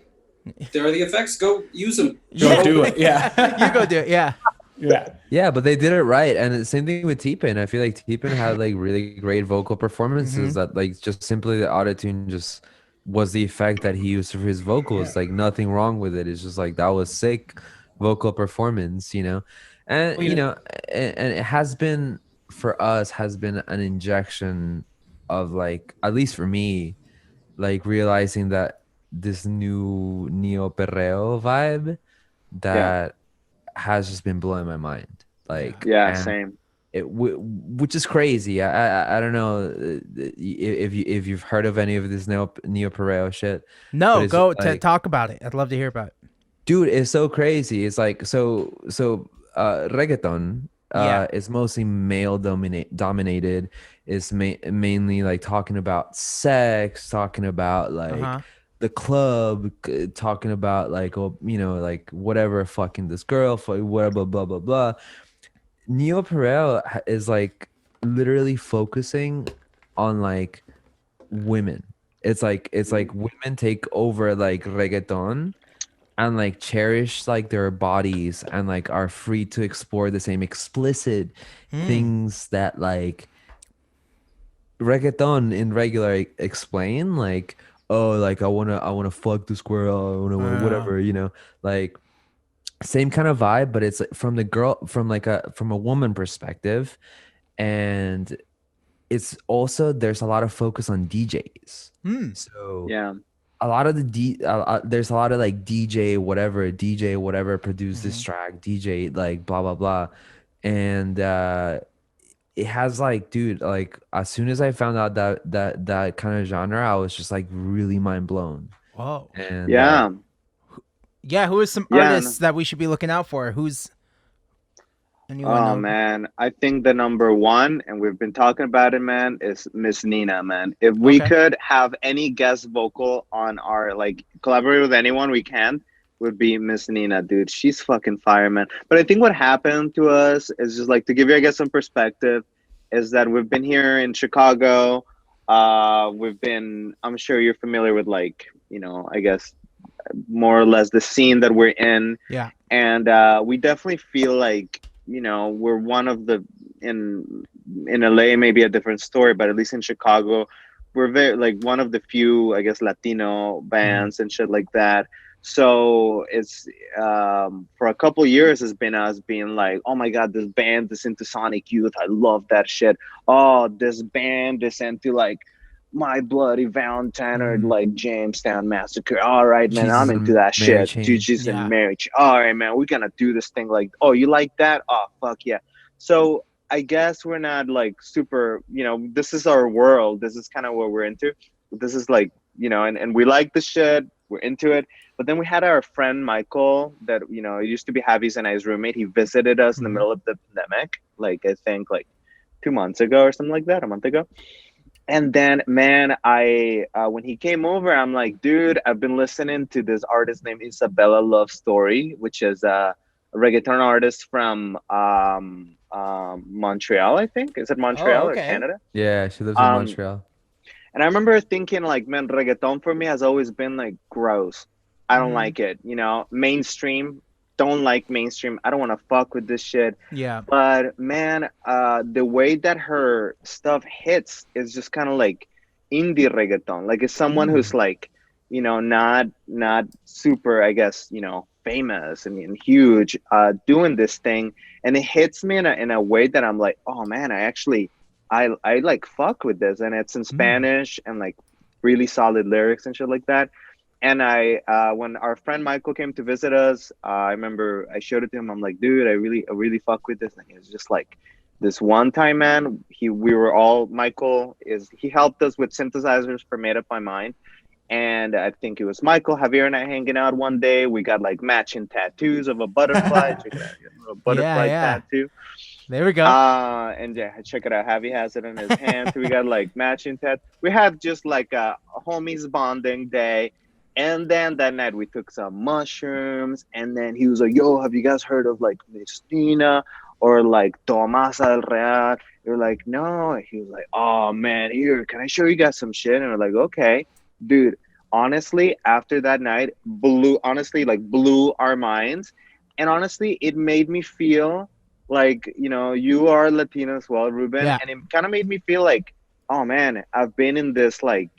Speaker 7: there are the effects. Go use them.
Speaker 3: Go do it. Yeah.
Speaker 1: You go do it. Yeah.
Speaker 3: Yeah.
Speaker 6: Yeah, but they did it right, and the same thing with T-Pain. I feel like T-Pain had like really great vocal performances that like just simply the autotune just was the effect that he used for his vocals. Like nothing wrong with it. It's just like that was sick vocal performance, you know, and
Speaker 3: Well, you
Speaker 6: you
Speaker 3: know-
Speaker 6: know, and it has been for us has been an injection of like at least for me, like realizing that this new neo perreo vibe that has just been blowing my mind. Like,
Speaker 5: Yeah,
Speaker 6: and
Speaker 5: same.
Speaker 6: which is crazy. I don't know if you've heard of any of this neo perreo shit. But
Speaker 1: No,
Speaker 6: it's
Speaker 1: go
Speaker 6: just like,
Speaker 1: talk about it. I'd love to hear about it.
Speaker 6: dude, it's so crazy. It's like reggaeton
Speaker 1: Yeah.
Speaker 6: is mostly male dominated. It's mainly like talking about sex, talking about like
Speaker 1: Uh-huh.
Speaker 6: the club, talking about like, oh, you know, like whatever, fucking this girl, whatever, blah blah blah. Neo Perel is like literally focusing on like women. It's like women take over like reggaeton and like cherish like their bodies and like are free to explore the same explicit things that like reggaeton in regular explain, like, oh, like I wanna fuck this girl, I wanna whatever, you know, like same kind of vibe, but it's like from the girl, from a woman perspective. And it's also there's a lot of focus on DJs. So
Speaker 5: Yeah.
Speaker 6: a lot of there's a lot of like DJ whatever produce this track, DJ like blah blah blah. And it has like, dude, like as soon as I found out that kind of genre, I was just like really mind blown.
Speaker 1: Whoa.
Speaker 6: And
Speaker 5: Yeah.
Speaker 1: Yeah. Who is some
Speaker 5: Yeah,
Speaker 1: artists that we should be looking out for? Who's anyone?
Speaker 5: Oh man, I think the number one, and we've been talking about it, man, is Miss Nina, man. If we
Speaker 1: Okay.
Speaker 5: could have any guest vocal on our like collaborate with anyone we can, would be Miss Nina, dude. She's fucking fire, man. But I think what happened to us is just like to give you, I guess, some perspective, is that we've been here in Chicago. We've been. I'm sure you're familiar with like, you know, I guess more or less the scene that we're in.
Speaker 1: Yeah.
Speaker 5: And we definitely feel like, you know, we're one of the in LA, maybe a different story, but at least in Chicago, we're very like one of the few, I guess, Latino bands and shit like that. So it's for a couple years has been us being like, oh my god, this band is into Sonic Youth, I love that shit. Oh, this band is into like My Bloody Valentine or like Jamestown Massacre. All right, man,
Speaker 6: Jesus
Speaker 5: I'm
Speaker 6: and
Speaker 5: into that
Speaker 6: Mary
Speaker 5: shit.
Speaker 6: Chain.
Speaker 5: Jesus
Speaker 1: Yeah.
Speaker 5: and Mary Chain. All right, man, we're gonna do this thing. Like, oh, you like that? Oh, fuck yeah. So I guess we're not like super, you know, this is our world. This is kind of what we're into. This is like, you know, and we like the shit. We're into it. But then we had our friend Michael that, you know, used to be Javi's and I's roommate. He visited us in the middle of the pandemic, like I think like 2 months ago or something like that, a month ago. And then, man, I when he came over, I'm like, dude, I've been listening to this artist named Isabella Love Story, which is a reggaeton artist from Montreal, I think. Is it Montreal or
Speaker 1: okay.
Speaker 5: Canada?
Speaker 6: Yeah, she lives in Montreal.
Speaker 5: And I remember thinking, like, man, reggaeton for me has always been like gross. I don't like it, you know, mainstream. Don't like mainstream. I don't want to fuck with this shit.
Speaker 1: Yeah.
Speaker 5: But man, the way that her stuff hits is just kind of like indie reggaeton. Like it's someone who's like, you know, not super, I guess, you know, famous and huge, doing this thing, and it hits me in a way that I'm like, oh man, I like fuck with this, and it's in Spanish and like really solid lyrics and shit like that. And I, when our friend Michael came to visit us, I remember I showed it to him. I'm like, dude, I really fuck with this. And it's just like this one time, man. He helped us with synthesizers for Made Up My Mind. And I think it was Michael, Javier, and I hanging out one day. We got like matching tattoos of a butterfly, a butterfly
Speaker 1: Yeah.
Speaker 5: tattoo.
Speaker 1: There we go.
Speaker 5: And yeah, check it out. Javi has it in his hand. We got like matching tat. We had just like a homies bonding day. And then that night we took some mushrooms. And then he was like, yo, have you guys heard of like Miss Nina or like Tomás del Real? You're like, no. He was like, oh man, here, can I show you guys some shit? And we're like, okay. Dude, honestly, after that night, blew our minds. And honestly, it made me feel like, you are Latino as well, Ruben.
Speaker 1: Yeah.
Speaker 5: And it kind of made me feel like, oh man, I've been in this like,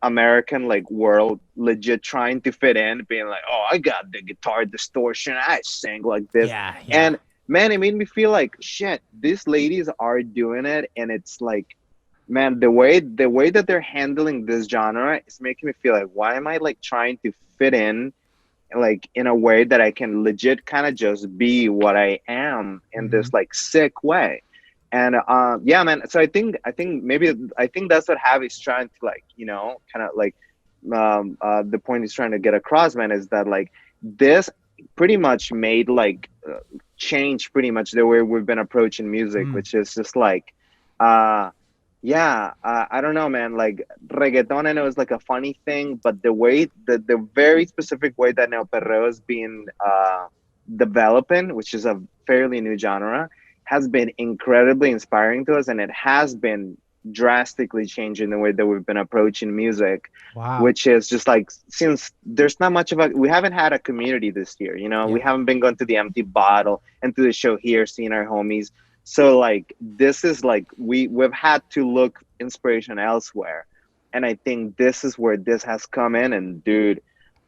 Speaker 5: American like world, legit trying to fit in, being like, oh, I got the guitar distortion, I sing like this.
Speaker 1: Yeah.
Speaker 5: And man, it made me feel like shit, these ladies are doing it. And it's like, man, the way that they're handling this genre is making me feel like, why am I like trying to fit in like in a way that I can legit kind of just be what I am in this like sick way? And yeah, man. So I think that's what Javi's trying to like, kind of like the point he's trying to get across, man, is that like this pretty much made like change pretty much the way we've been approaching music, which is just like I don't know, man, like reggaeton I know is like a funny thing, but the very specific way that neoperreo is being developing, which is a fairly new genre, has been incredibly inspiring to us, and it has been drastically changing the way that we've been approaching music.
Speaker 1: Wow.
Speaker 5: Which is just like, since there's not much of we haven't had a community this year, we haven't been going to the Empty Bottle and to the show here, seeing our homies. So like this is like we've had to look inspiration elsewhere, and I think this is where this has come in. And dude,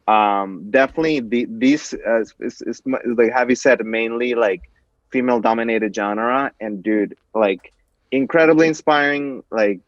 Speaker 5: definitely these is like Javi said, mainly like female dominated genre, and dude, like incredibly inspiring. Like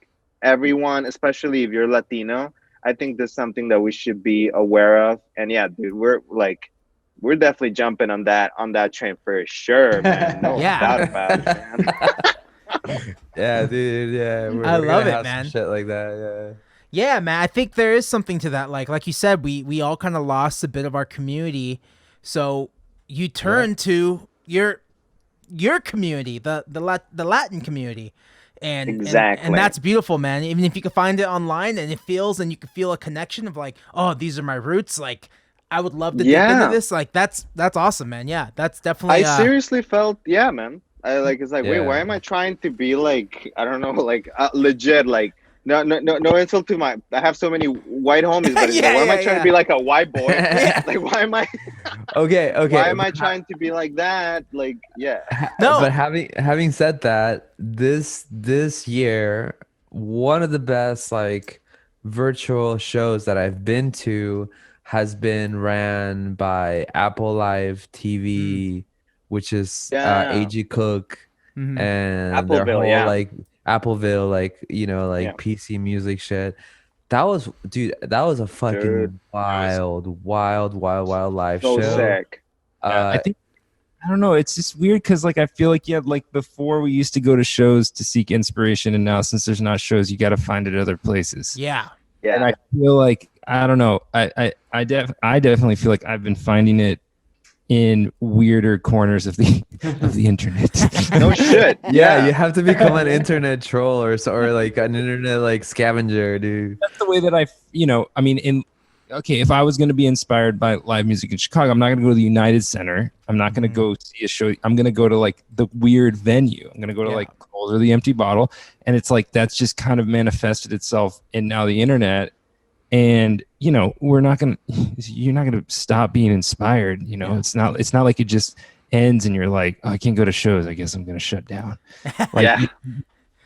Speaker 5: everyone, especially if you're Latino, I think there's something that we should be aware of. And yeah, dude, we're definitely jumping on that train for sure, man. No doubt about it, man.
Speaker 6: Yeah, dude. Yeah,
Speaker 1: I love
Speaker 6: gonna
Speaker 1: it,
Speaker 6: have
Speaker 1: man.
Speaker 6: some shit like that.
Speaker 1: Yeah, man. I think there is something to that. Like you said, we all kind of lost a bit of our community, so you turn to your community, the Latin community. And,
Speaker 5: exactly.
Speaker 1: and that's beautiful, man. Even if you can find it online and you can feel a connection of like, oh, these are my roots. Like, I would love to dip into this. Like, that's awesome, man. Yeah, that's definitely.
Speaker 5: I seriously felt, man. It's like, wait,
Speaker 6: Yeah.
Speaker 5: why am I trying to be like, I don't know, like legit, like. No insult to I have so many white homies, but it's like, why am I trying to be like a white boy? Like, why am I?
Speaker 6: Okay.
Speaker 5: Why am I trying to be like that? Like, yeah.
Speaker 1: No.
Speaker 6: But having said that, this year, one of the best like virtual shows that I've been to has been ran by Apple Live TV, which is AG Cook and their whole like Appleville, like PC music shit. That was a fucking wild live
Speaker 5: So
Speaker 6: show.
Speaker 5: sick.
Speaker 4: I think, I don't know, it's just weird because like I feel like like before we used to go to shows to seek inspiration, and now since there's not shows, you got to find it other places.
Speaker 1: Yeah.
Speaker 4: And I feel like, I don't know, I definitely feel like I've been finding it in weirder corners of the internet.
Speaker 5: No shit.
Speaker 6: Yeah, you have to become an internet troll or like an internet like scavenger, dude.
Speaker 4: That's the way that I mean, if I was going to be inspired by live music in Chicago, I'm not going to go to the United Center. I'm not going to go see a show. I'm going to go to like the weird venue. I'm going to go to like Cold or the Empty Bottle. And it's like, that's just kind of manifested itself in now the internet. And, you're not going to stop being inspired. It's not like it just ends and you're like, oh, I can't go to shows. I guess I'm going to shut down. Like,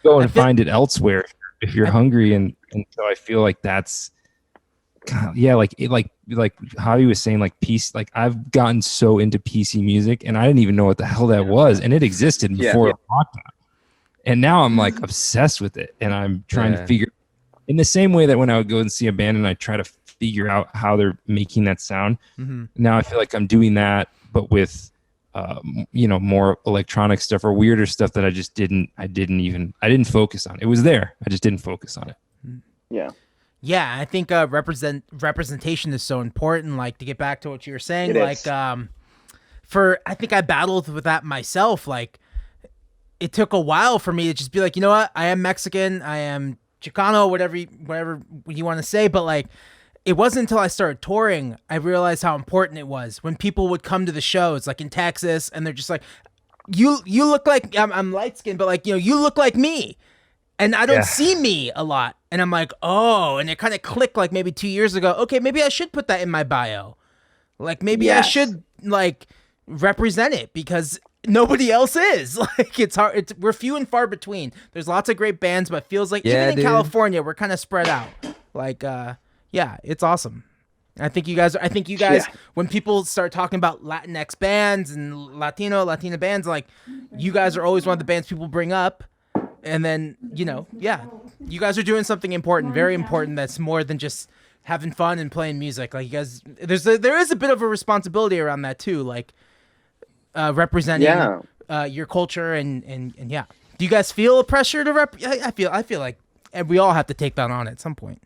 Speaker 4: go and find it elsewhere if you're hungry. And so I feel like that's, like Javi was saying, like peace, like I've gotten so into PC music and I didn't even know what the hell that was. And it existed before lockdown. And now I'm like obsessed with it. And I'm trying to figure, in the same way that when I would go and see a band and I try to figure out how they're making that sound. Now I feel like I'm doing that, but with, more electronic stuff or weirder stuff that I didn't focus on. It was there. I just didn't focus on it.
Speaker 5: Yeah.
Speaker 1: Yeah, I think representation is so important. Like, to get back to what you were saying, I think I battled with that myself. Like, it took a while for me to just be like, you know what? I am Mexican. I am Chicano, whatever you want to say. But like, it wasn't until I started touring, I realized how important it was when people would come to the shows, like in Texas, and they're just like, you look like I'm light skinned, but like, you look like me. And I don't see me a lot. And I'm like, oh, and it kind of clicked like maybe 2 years ago. Okay, maybe I should put that in my bio. Like maybe I should like represent it because nobody else is. Like it's hard. We're few and far between. There's lots of great bands, but it feels like even in California, we're kind of spread out. Like, yeah, it's awesome. I think you guys, when people start talking about Latinx bands and Latina bands, like you guys are always one of the bands people bring up. And then, you guys are doing something important, very important. That's more than just having fun and playing music. Like you guys, there is a bit of a responsibility around that too. Like, representing, your culture and yeah. Do you guys feel a pressure to I feel like we all have to take that on at some point.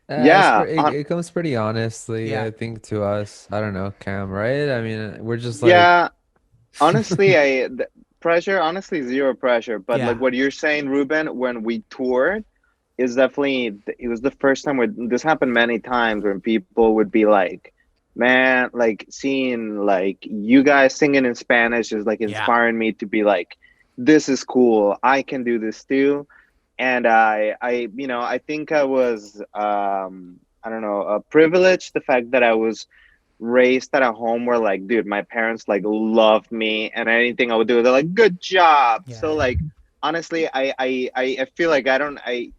Speaker 6: It comes pretty honestly, I think, to us. I don't know, Cam, right? I mean, we're just like,
Speaker 5: honestly, pressure, honestly, zero pressure. But like what you're saying, Ruben, when we toured, is definitely, it was the first time where this happened many times when people would be like, man, like seeing like you guys singing in Spanish is like inspiring me to be like, this is cool. I can do this too. And I think I was, privileged, the fact that I was raised at a home where like, dude, my parents like loved me, and anything I would do, they're like, good job. So like, honestly, I feel like I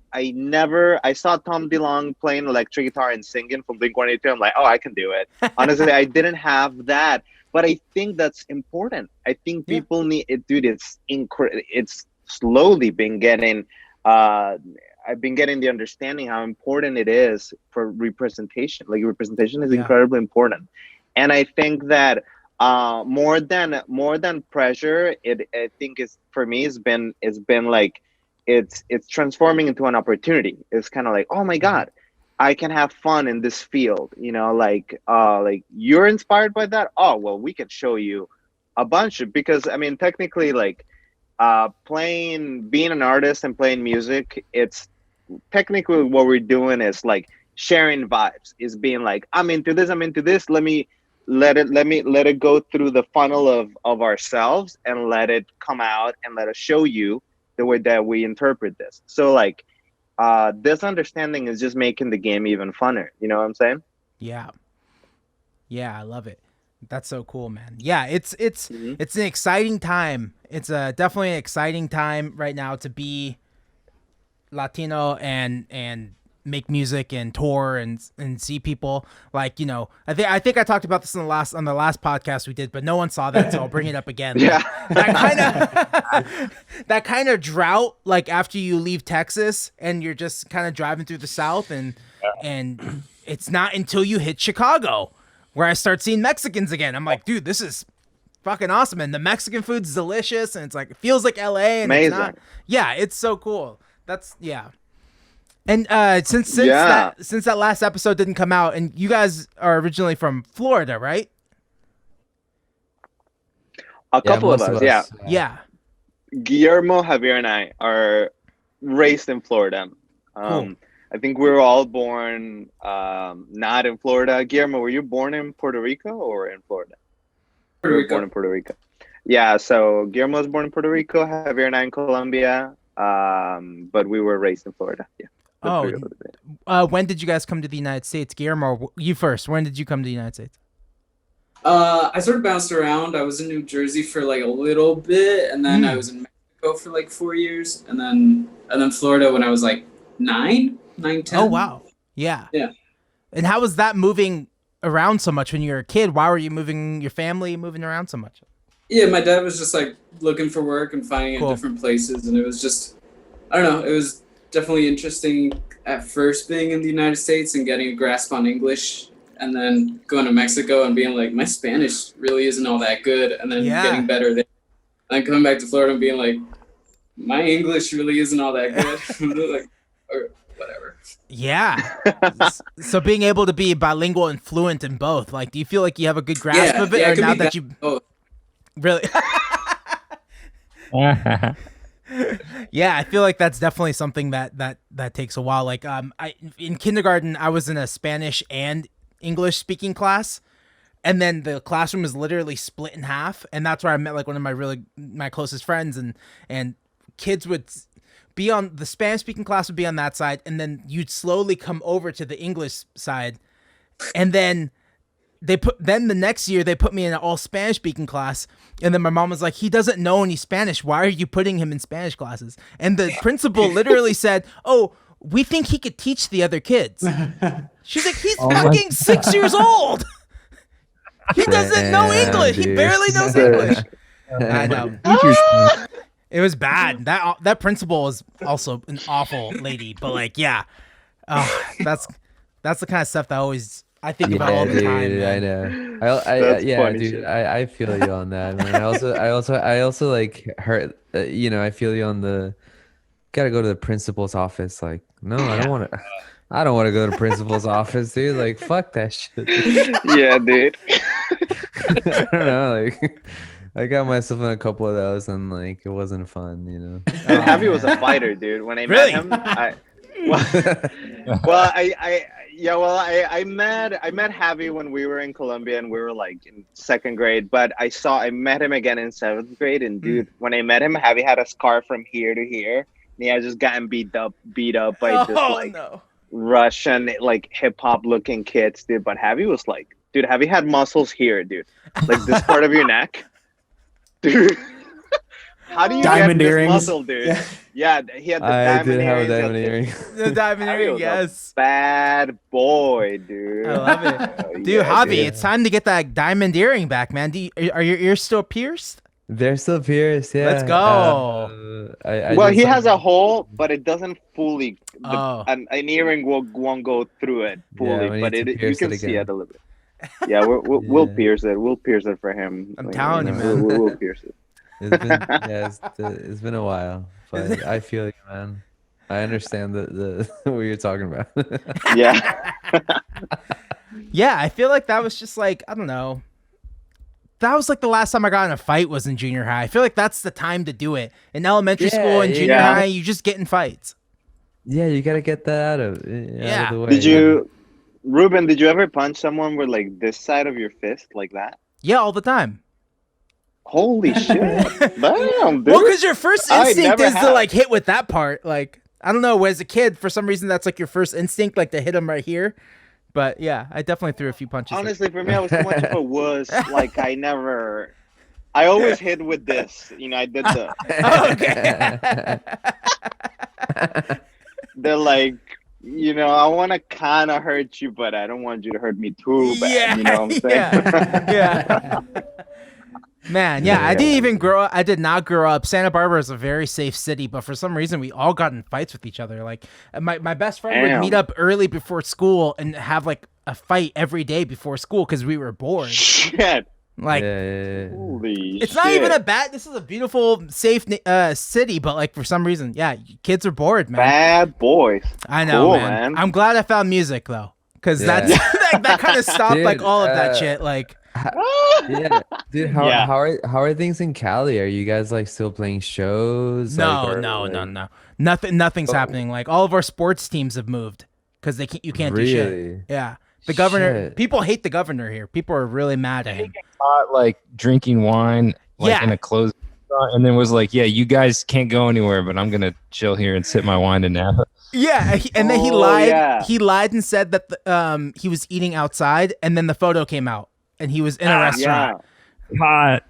Speaker 5: saw Tom DeLonge playing electric guitar and singing from Blink-182. I'm like, oh, I can do it. Honestly, I didn't have that, but I think that's important. I think people need it, dude. It's slowly been getting, I've been getting the understanding how important it is for representation. Like representation is incredibly important. And I think that more than pressure, I think is, for me, it's been like, it's transforming into an opportunity. It's kind of like, oh my God, I can have fun in this field, like you're inspired by that. Oh, well, we can show you a bunch of, because I mean, technically, like being an artist and playing music, it's technically what we're doing is like sharing vibes, is being like, I'm into this, let it go through the funnel of ourselves and let it come out and let us show you the way that we interpret this. So like this understanding is just making the game even funner, you know what I'm saying?
Speaker 1: Yeah, I love it. That's so cool, man. Yeah, it's an exciting time. It's definitely an exciting time right now to be Latino and make music and tour and see people. Like, I think I talked about this on the last podcast we did, but no one saw that, so I'll bring it up again.
Speaker 5: Yeah.
Speaker 1: That kind of drought, like after you leave Texas and you're just kind of driving through the South, and it's not until you hit Chicago where I start seeing Mexicans again. I'm like, dude, this is fucking awesome, and the Mexican food's delicious, and it's like, it feels like LA, and
Speaker 5: amazing.
Speaker 1: It's not. Yeah, it's so cool. That's And since that last episode didn't come out, and you guys are originally from Florida, right?
Speaker 5: A couple of us,
Speaker 1: yeah.
Speaker 5: Guillermo, Javier, and I are raised in Florida.
Speaker 1: Cool.
Speaker 5: I think we were all born not in Florida. Guillermo, were you born in Puerto Rico or in Florida?
Speaker 7: Puerto Rico.
Speaker 5: Born in Puerto Rico. Yeah, so Guillermo was born in Puerto Rico, Javier and I in Colombia, but we were raised in Florida. Yeah.
Speaker 1: When did you guys come to the United States? Guillermo, you first. When did you come to the United States?
Speaker 7: I sort of bounced around. I was in New Jersey for like a little bit, and then I was in Mexico for like 4 years, and then Florida when I was like 9, 10.
Speaker 1: Oh wow. Yeah. And how was that, moving around so much when you were a kid? Why were you your family moving around so much?
Speaker 7: Yeah, my dad was just like looking for work and finding it in different places, and it was just, I don't know, it was definitely interesting at first being in the United States and getting a grasp on English, and then going to Mexico and being like, my Spanish really isn't all that good, and then getting better there. And then coming back to Florida and being like, my English really isn't all that good. Like, or whatever.
Speaker 1: Yeah. So being able to be bilingual and fluent in both, like, do you feel like you have a good grasp of it? Or now that you
Speaker 7: both.
Speaker 1: Really? Yeah, I feel like that's definitely something that takes a while. Like I in kindergarten I was in a Spanish and English speaking class, and then the classroom was literally split in half, and that's where I met like one of my closest friends, and kids would be on the Spanish speaking class would be on that side, and then you'd slowly come over to the English side, and then then the next year they put me in an all Spanish speaking class, and then my mom was like, he doesn't know any Spanish, why are you putting him in Spanish classes? And the principal literally said, oh, we think he could teach the other kids. She's like, he's fucking 6 years old. He doesn't know English.
Speaker 6: Dude.
Speaker 1: He barely knows English. I know. It was bad. That principal was also an awful lady. But like, yeah, that's the kind of stuff that I think about all the time.
Speaker 6: Dude, I
Speaker 1: Man.
Speaker 6: know.
Speaker 5: That's
Speaker 6: Yeah,
Speaker 5: funny
Speaker 6: dude.
Speaker 5: shit.
Speaker 6: I feel you on that, man. I also like hurt. I feel you on the. Gotta go to the principal's office. Like, no, I don't want to. I don't want to go to principal's office, dude. Like, fuck that shit.
Speaker 5: Yeah, dude.
Speaker 6: I don't know. Like, I got myself in a couple of those, and like, it wasn't fun.
Speaker 5: And Javi was a fighter, dude. When I
Speaker 1: Really?
Speaker 5: met him, I met Javi when we were in Colombia and we were like in second grade. But I met him again in seventh grade, and dude, when I met him, Javi had a scar from here to here, and he had just gotten beat up by just Russian like hip hop looking kids, dude. But Javi was like, dude, Javi had muscles here, dude, like this part of your neck, dude. How do you
Speaker 3: Diamond
Speaker 5: get
Speaker 3: earrings.
Speaker 5: this muscle, dude? Yeah, he had the
Speaker 6: I
Speaker 5: diamond
Speaker 6: did have a
Speaker 5: earrings.
Speaker 6: diamond earring.
Speaker 1: The diamond
Speaker 5: Javi
Speaker 1: earring,
Speaker 5: was a
Speaker 1: yes.
Speaker 5: bad boy, dude.
Speaker 1: I love it. Dude,
Speaker 5: Yeah,
Speaker 1: Javi,
Speaker 5: dude.
Speaker 1: it's time to get that diamond earring back, man. Are your ears still pierced?
Speaker 6: They're still pierced. Yeah.
Speaker 1: Let's go.
Speaker 5: Well,
Speaker 6: just,
Speaker 5: he has a hole, but it doesn't fully.
Speaker 1: Oh.
Speaker 5: An earring won't go through it fully,
Speaker 6: we
Speaker 5: but
Speaker 6: need to
Speaker 5: you
Speaker 6: pierce
Speaker 5: can
Speaker 6: it
Speaker 5: see
Speaker 6: again.
Speaker 5: it a little bit. Yeah, we'll
Speaker 6: Yeah.
Speaker 5: pierce it. We'll pierce it for him.
Speaker 1: I'm telling you, man.
Speaker 5: We'll pierce it.
Speaker 6: It's been it's been a while, but I feel you, man. I understand the what you're talking about.
Speaker 5: Yeah.
Speaker 1: Yeah, I feel like that was just like, I don't know. That was like the last time I got in a fight was in junior high. I feel like that's the time to do it. In elementary school and junior
Speaker 5: yeah.
Speaker 1: high, you just get in fights.
Speaker 6: Yeah, you gotta get that out of the way.
Speaker 5: Ruben, did you ever punch someone with like this side of your fist like that?
Speaker 1: Yeah, all the time.
Speaker 5: Holy shit. Damn, dude.
Speaker 1: Well, because your first
Speaker 5: I
Speaker 1: instinct
Speaker 5: never
Speaker 1: is to
Speaker 5: have.
Speaker 1: like hit with that part. Like, I don't know, as a kid, for some reason, that's like your first instinct, like to hit him right here. But yeah, I definitely threw a few punches.
Speaker 5: Honestly, for me, I was too much of a wuss. Like, I always hit with this. I did the.
Speaker 1: Okay.
Speaker 5: They're like, I want to kind of hurt you, but I don't want you to hurt me too bad.
Speaker 1: Yeah,
Speaker 5: You know what I'm saying?
Speaker 1: yeah. Man, yeah, I didn't even grow up. I did not grow up. Santa Barbara is a very safe city, but for some reason, we all got in fights with each other. Like, my best friend would
Speaker 5: Damn.
Speaker 1: meet up early before school and have like a fight every day before school because we were bored.
Speaker 5: Shit.
Speaker 1: Like,
Speaker 5: Holy
Speaker 1: it's
Speaker 5: shit.
Speaker 1: not even this is a beautiful, safe city, but like for some reason, yeah, kids are bored, man.
Speaker 5: Bad boys.
Speaker 1: I know,
Speaker 5: Cool,
Speaker 1: man.
Speaker 5: man.
Speaker 1: I'm glad I found music though, because
Speaker 6: Yeah.
Speaker 1: that kind of stopped like
Speaker 6: Dude,
Speaker 1: all of that shit. Like,
Speaker 6: Yeah, dude. How
Speaker 5: Yeah.
Speaker 6: how are things in Cali? Are you guys like still playing shows?
Speaker 1: no, nothing's
Speaker 6: Oh.
Speaker 1: happening. Like all of our sports teams have moved because you can't do shit.
Speaker 6: Really?
Speaker 1: Yeah, the governor.
Speaker 6: Shit.
Speaker 1: People hate the governor here. People are really mad at him.
Speaker 4: Caught like drinking wine like
Speaker 1: Yeah.
Speaker 4: in a closed restaurant, and then was like, yeah, you guys can't go anywhere, but I'm gonna chill here and sip my wine in Napa.
Speaker 1: Yeah, and then he
Speaker 5: Oh,
Speaker 1: lied.
Speaker 5: yeah.
Speaker 1: He lied and said that he was eating outside, and then the photo came out, and he was in a restaurant.
Speaker 4: Hot.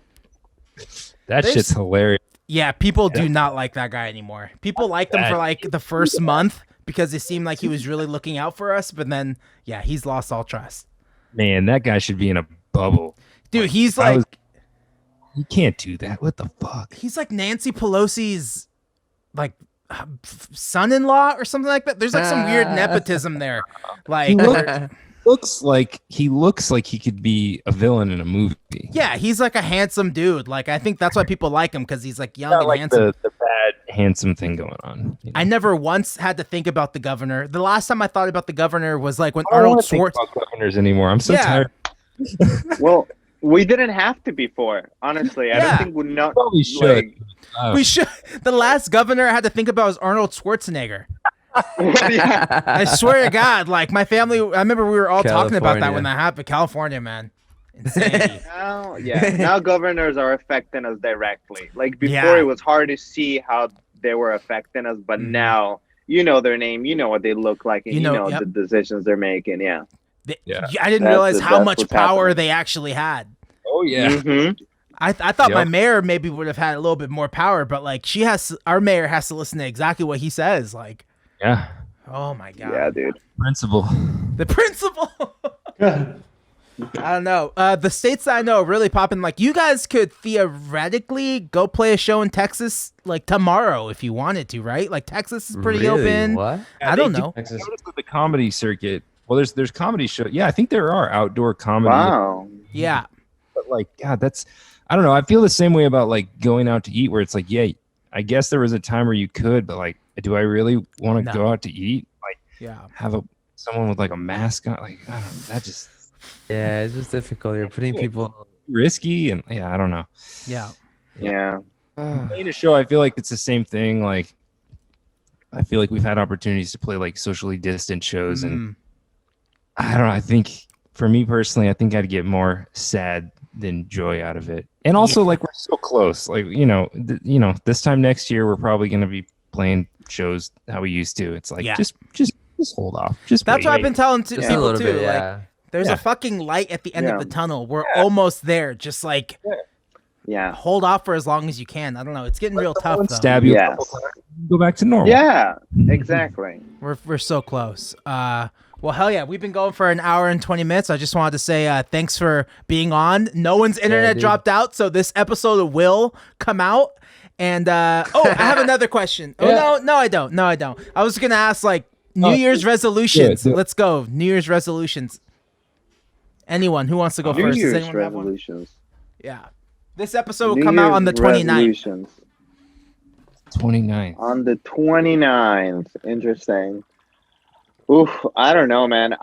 Speaker 4: That
Speaker 1: There's-
Speaker 4: shit's hilarious.
Speaker 1: Yeah, people do not like that guy anymore. People liked him for like the first month because it seemed like he was really looking out for us, but then yeah, he's lost all trust.
Speaker 4: Man, that guy should be in a bubble.
Speaker 1: Dude, he's
Speaker 4: I
Speaker 1: like
Speaker 4: was- You can't do that. What the fuck?
Speaker 1: he's like Nancy Pelosi's like son-in-law or something like that. There's like some weird nepotism there. Like
Speaker 4: He looks like he could be a villain in a movie.
Speaker 1: yeah, he's like a handsome dude. Like I think that's why people like him because he's like young
Speaker 4: Not
Speaker 1: and
Speaker 4: like
Speaker 1: handsome.
Speaker 4: the bad handsome thing going on. You know?
Speaker 1: I never once had to think about the governor. The last time I thought about the governor was like when
Speaker 4: I don't
Speaker 1: Arnold
Speaker 4: wanna think
Speaker 1: Schwarzenegger.
Speaker 4: about governors anymore. I'm so
Speaker 1: Yeah.
Speaker 4: tired.
Speaker 5: Well, We didn't have to before, honestly. I
Speaker 1: Yeah.
Speaker 5: don't think we not
Speaker 4: Probably should.
Speaker 5: like,
Speaker 1: We should. The last governor I had to think about was Arnold Schwarzenegger.
Speaker 5: yeah.
Speaker 1: I swear to God, like my family. I remember we were all talking about that
Speaker 6: California.
Speaker 1: when that happened. California, man, insanity.
Speaker 5: Now governors are affecting us directly. Like before,
Speaker 1: Yeah.
Speaker 5: it was hard to see how they were affecting us, but now you know their name, you know what they look like, and
Speaker 1: You
Speaker 5: you
Speaker 1: know,
Speaker 5: know
Speaker 1: yep.
Speaker 5: the decisions they're making. Yeah.
Speaker 4: Yeah.
Speaker 1: I didn't
Speaker 5: That's
Speaker 1: realize
Speaker 5: it,
Speaker 1: how
Speaker 5: that's
Speaker 1: much
Speaker 5: what's
Speaker 1: power
Speaker 5: happening.
Speaker 1: they actually had.
Speaker 4: Oh yeah.
Speaker 5: Mhm.
Speaker 1: I thought my
Speaker 4: Yep.
Speaker 1: mayor maybe would have had a little bit more power, but like our mayor has to listen to exactly what he says. Like,
Speaker 4: Yeah.
Speaker 1: oh my God.
Speaker 5: Yeah, dude.
Speaker 4: Principal.
Speaker 1: The principal. I don't know. The states that I know are really popping. Like, you guys could theoretically go play a show in Texas like tomorrow if you wanted to, right? Like, Texas is pretty
Speaker 6: Really?
Speaker 1: open.
Speaker 6: What?
Speaker 1: I don't know.
Speaker 6: Texas.
Speaker 4: Notice with the comedy circuit. Well, there's comedy show. Yeah, I think there are outdoor comedy.
Speaker 5: Wow.
Speaker 1: Yeah.
Speaker 4: But like, God, that's I don't know. I feel the same way about like going out to eat, where it's like, yeah, I guess there was a time where you could, but like, do I really want to
Speaker 1: No.
Speaker 4: go out to eat? Like,
Speaker 1: Yeah.
Speaker 4: have someone with like a mask on? Like, I don't know, that just
Speaker 6: Yeah, it's just difficult. You're putting people.
Speaker 4: risky, and yeah, I don't know.
Speaker 1: Yeah.
Speaker 5: Yeah.
Speaker 4: Playing a show, I feel like it's the same thing. Like, I feel like we've had opportunities to play like socially distant shows, and I don't know. I think for me personally, I think I'd get more sad than joy out of it. And also, like, we're so close. Like, this time next year, we're probably going to be playing shows how we used to. It's like,
Speaker 1: Yeah.
Speaker 4: just hold off. Just
Speaker 1: That's
Speaker 4: wait.
Speaker 1: what I've been telling to
Speaker 6: Just a
Speaker 1: people
Speaker 6: little
Speaker 1: too.
Speaker 6: bit,
Speaker 1: Like,
Speaker 6: yeah.
Speaker 1: there's
Speaker 4: Yeah.
Speaker 1: a fucking light at the end
Speaker 5: Yeah.
Speaker 1: of the tunnel. We're almost there. Just like
Speaker 5: Yeah.
Speaker 1: hold off for as long as you can. I don't know. It's getting real tough though.
Speaker 4: Stab you a
Speaker 5: Yes.
Speaker 4: couple times, go back to normal.
Speaker 5: Yeah. Exactly.
Speaker 1: We're so close. Well, hell yeah, we've been going for an hour and 20 minutes. I just wanted to say thanks for being on. No one's internet
Speaker 6: dude.
Speaker 1: dropped out, so this episode will come out. And I have another question. Oh no, I don't. I was gonna ask like New Year's resolutions.
Speaker 4: do it.
Speaker 1: Let's go. New Year's resolutions. Anyone who wants to go
Speaker 5: New
Speaker 1: first? Does
Speaker 5: Year's
Speaker 1: anyone have one?
Speaker 5: resolutions.
Speaker 1: Yeah. This episode will
Speaker 5: New
Speaker 1: come out
Speaker 5: Year's
Speaker 1: on the 29th.
Speaker 5: resolutions.
Speaker 4: 29.
Speaker 5: On the 29th. Interesting. Oof, I don't know, man.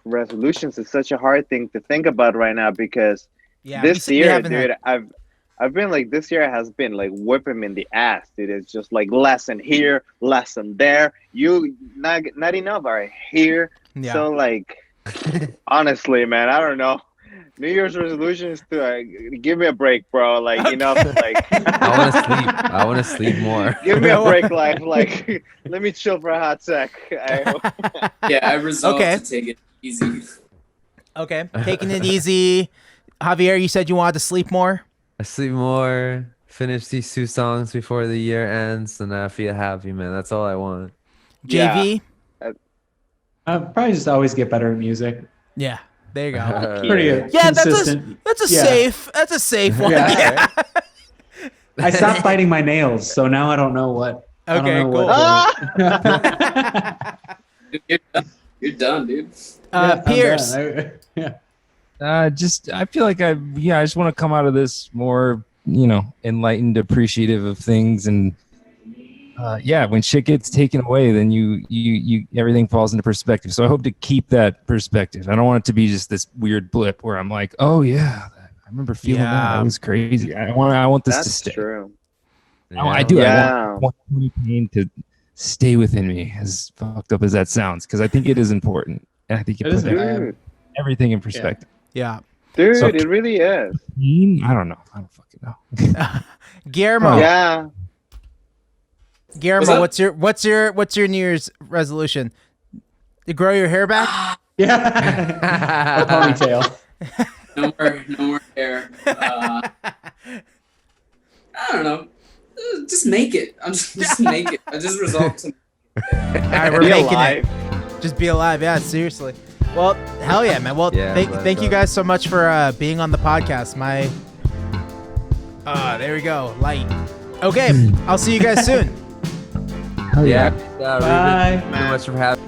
Speaker 5: Resolutions is such a hard thing to think about right now because
Speaker 1: Yeah.
Speaker 5: this
Speaker 1: we
Speaker 5: year,
Speaker 1: haven't had-
Speaker 5: dude, I've been like this year has been like whipping me in the ass, dude. It's just like lesson here, lesson there. You not enough are here.
Speaker 1: Yeah.
Speaker 5: So like honestly, man, I don't know. New Year's resolutions to give me a break, bro. Like enough. Like
Speaker 6: I want to sleep. I want to sleep more.
Speaker 5: give me a break, life. Like let me chill for a hot sec.
Speaker 7: Yeah, I resolved
Speaker 1: Okay.
Speaker 7: to take it easy.
Speaker 1: Okay. Taking it easy. Javier, you said you wanted to sleep more.
Speaker 6: I sleep more. Finish these 2 songs before the year ends, and I feel happy, man. That's all I want.
Speaker 1: JV.
Speaker 3: Probably just always get better at music.
Speaker 1: Yeah. There you go.
Speaker 3: Pretty
Speaker 1: Yeah,
Speaker 3: consistent.
Speaker 1: that's a
Speaker 3: Yeah.
Speaker 1: safe one.
Speaker 3: Yeah.
Speaker 1: Yeah.
Speaker 3: I stopped biting my nails, so now I don't know what. I don't
Speaker 1: Okay,
Speaker 3: know
Speaker 1: cool.
Speaker 3: what
Speaker 7: You're done, dude.
Speaker 3: I'm
Speaker 1: Pierce.
Speaker 3: done. Yeah.
Speaker 4: I feel like I just want to come out of this more, enlightened, appreciative of things, and when shit gets taken away, then you everything falls into perspective. So I hope to keep that perspective. I don't want it to be just this weird blip where I'm like, oh yeah, I remember feeling that. That was crazy. I want this to
Speaker 5: That's
Speaker 4: stay.
Speaker 5: true.
Speaker 4: I do.
Speaker 5: Yeah.
Speaker 4: I want any pain to stay within me, as fucked up as that sounds, because I think it is important, and I think it
Speaker 3: It
Speaker 4: puts
Speaker 3: is
Speaker 5: Dude,
Speaker 4: everything in perspective.
Speaker 1: Yeah.
Speaker 5: dude,
Speaker 4: So-
Speaker 5: it really is.
Speaker 4: I don't know. I don't fucking know.
Speaker 1: Guillermo.
Speaker 5: Yeah.
Speaker 1: Guillermo,
Speaker 7: What's
Speaker 1: what's your New Year's resolution? To grow your hair back?
Speaker 3: Yeah. A ponytail.
Speaker 7: No more hair. I don't know. Just make it. I'm just make it. I just resolved to.
Speaker 1: All right, we're
Speaker 5: Be
Speaker 1: making
Speaker 5: alive.
Speaker 1: it. Just be alive. Yeah, seriously. Well, hell yeah, man. Well,
Speaker 6: Yeah,
Speaker 1: thank you
Speaker 6: bro.
Speaker 1: guys so much for being on the podcast. There we go. Light. Okay, I'll see you guys soon.
Speaker 4: Hell
Speaker 6: Yeah. Ruben,
Speaker 3: Bye.
Speaker 6: thank you so much for having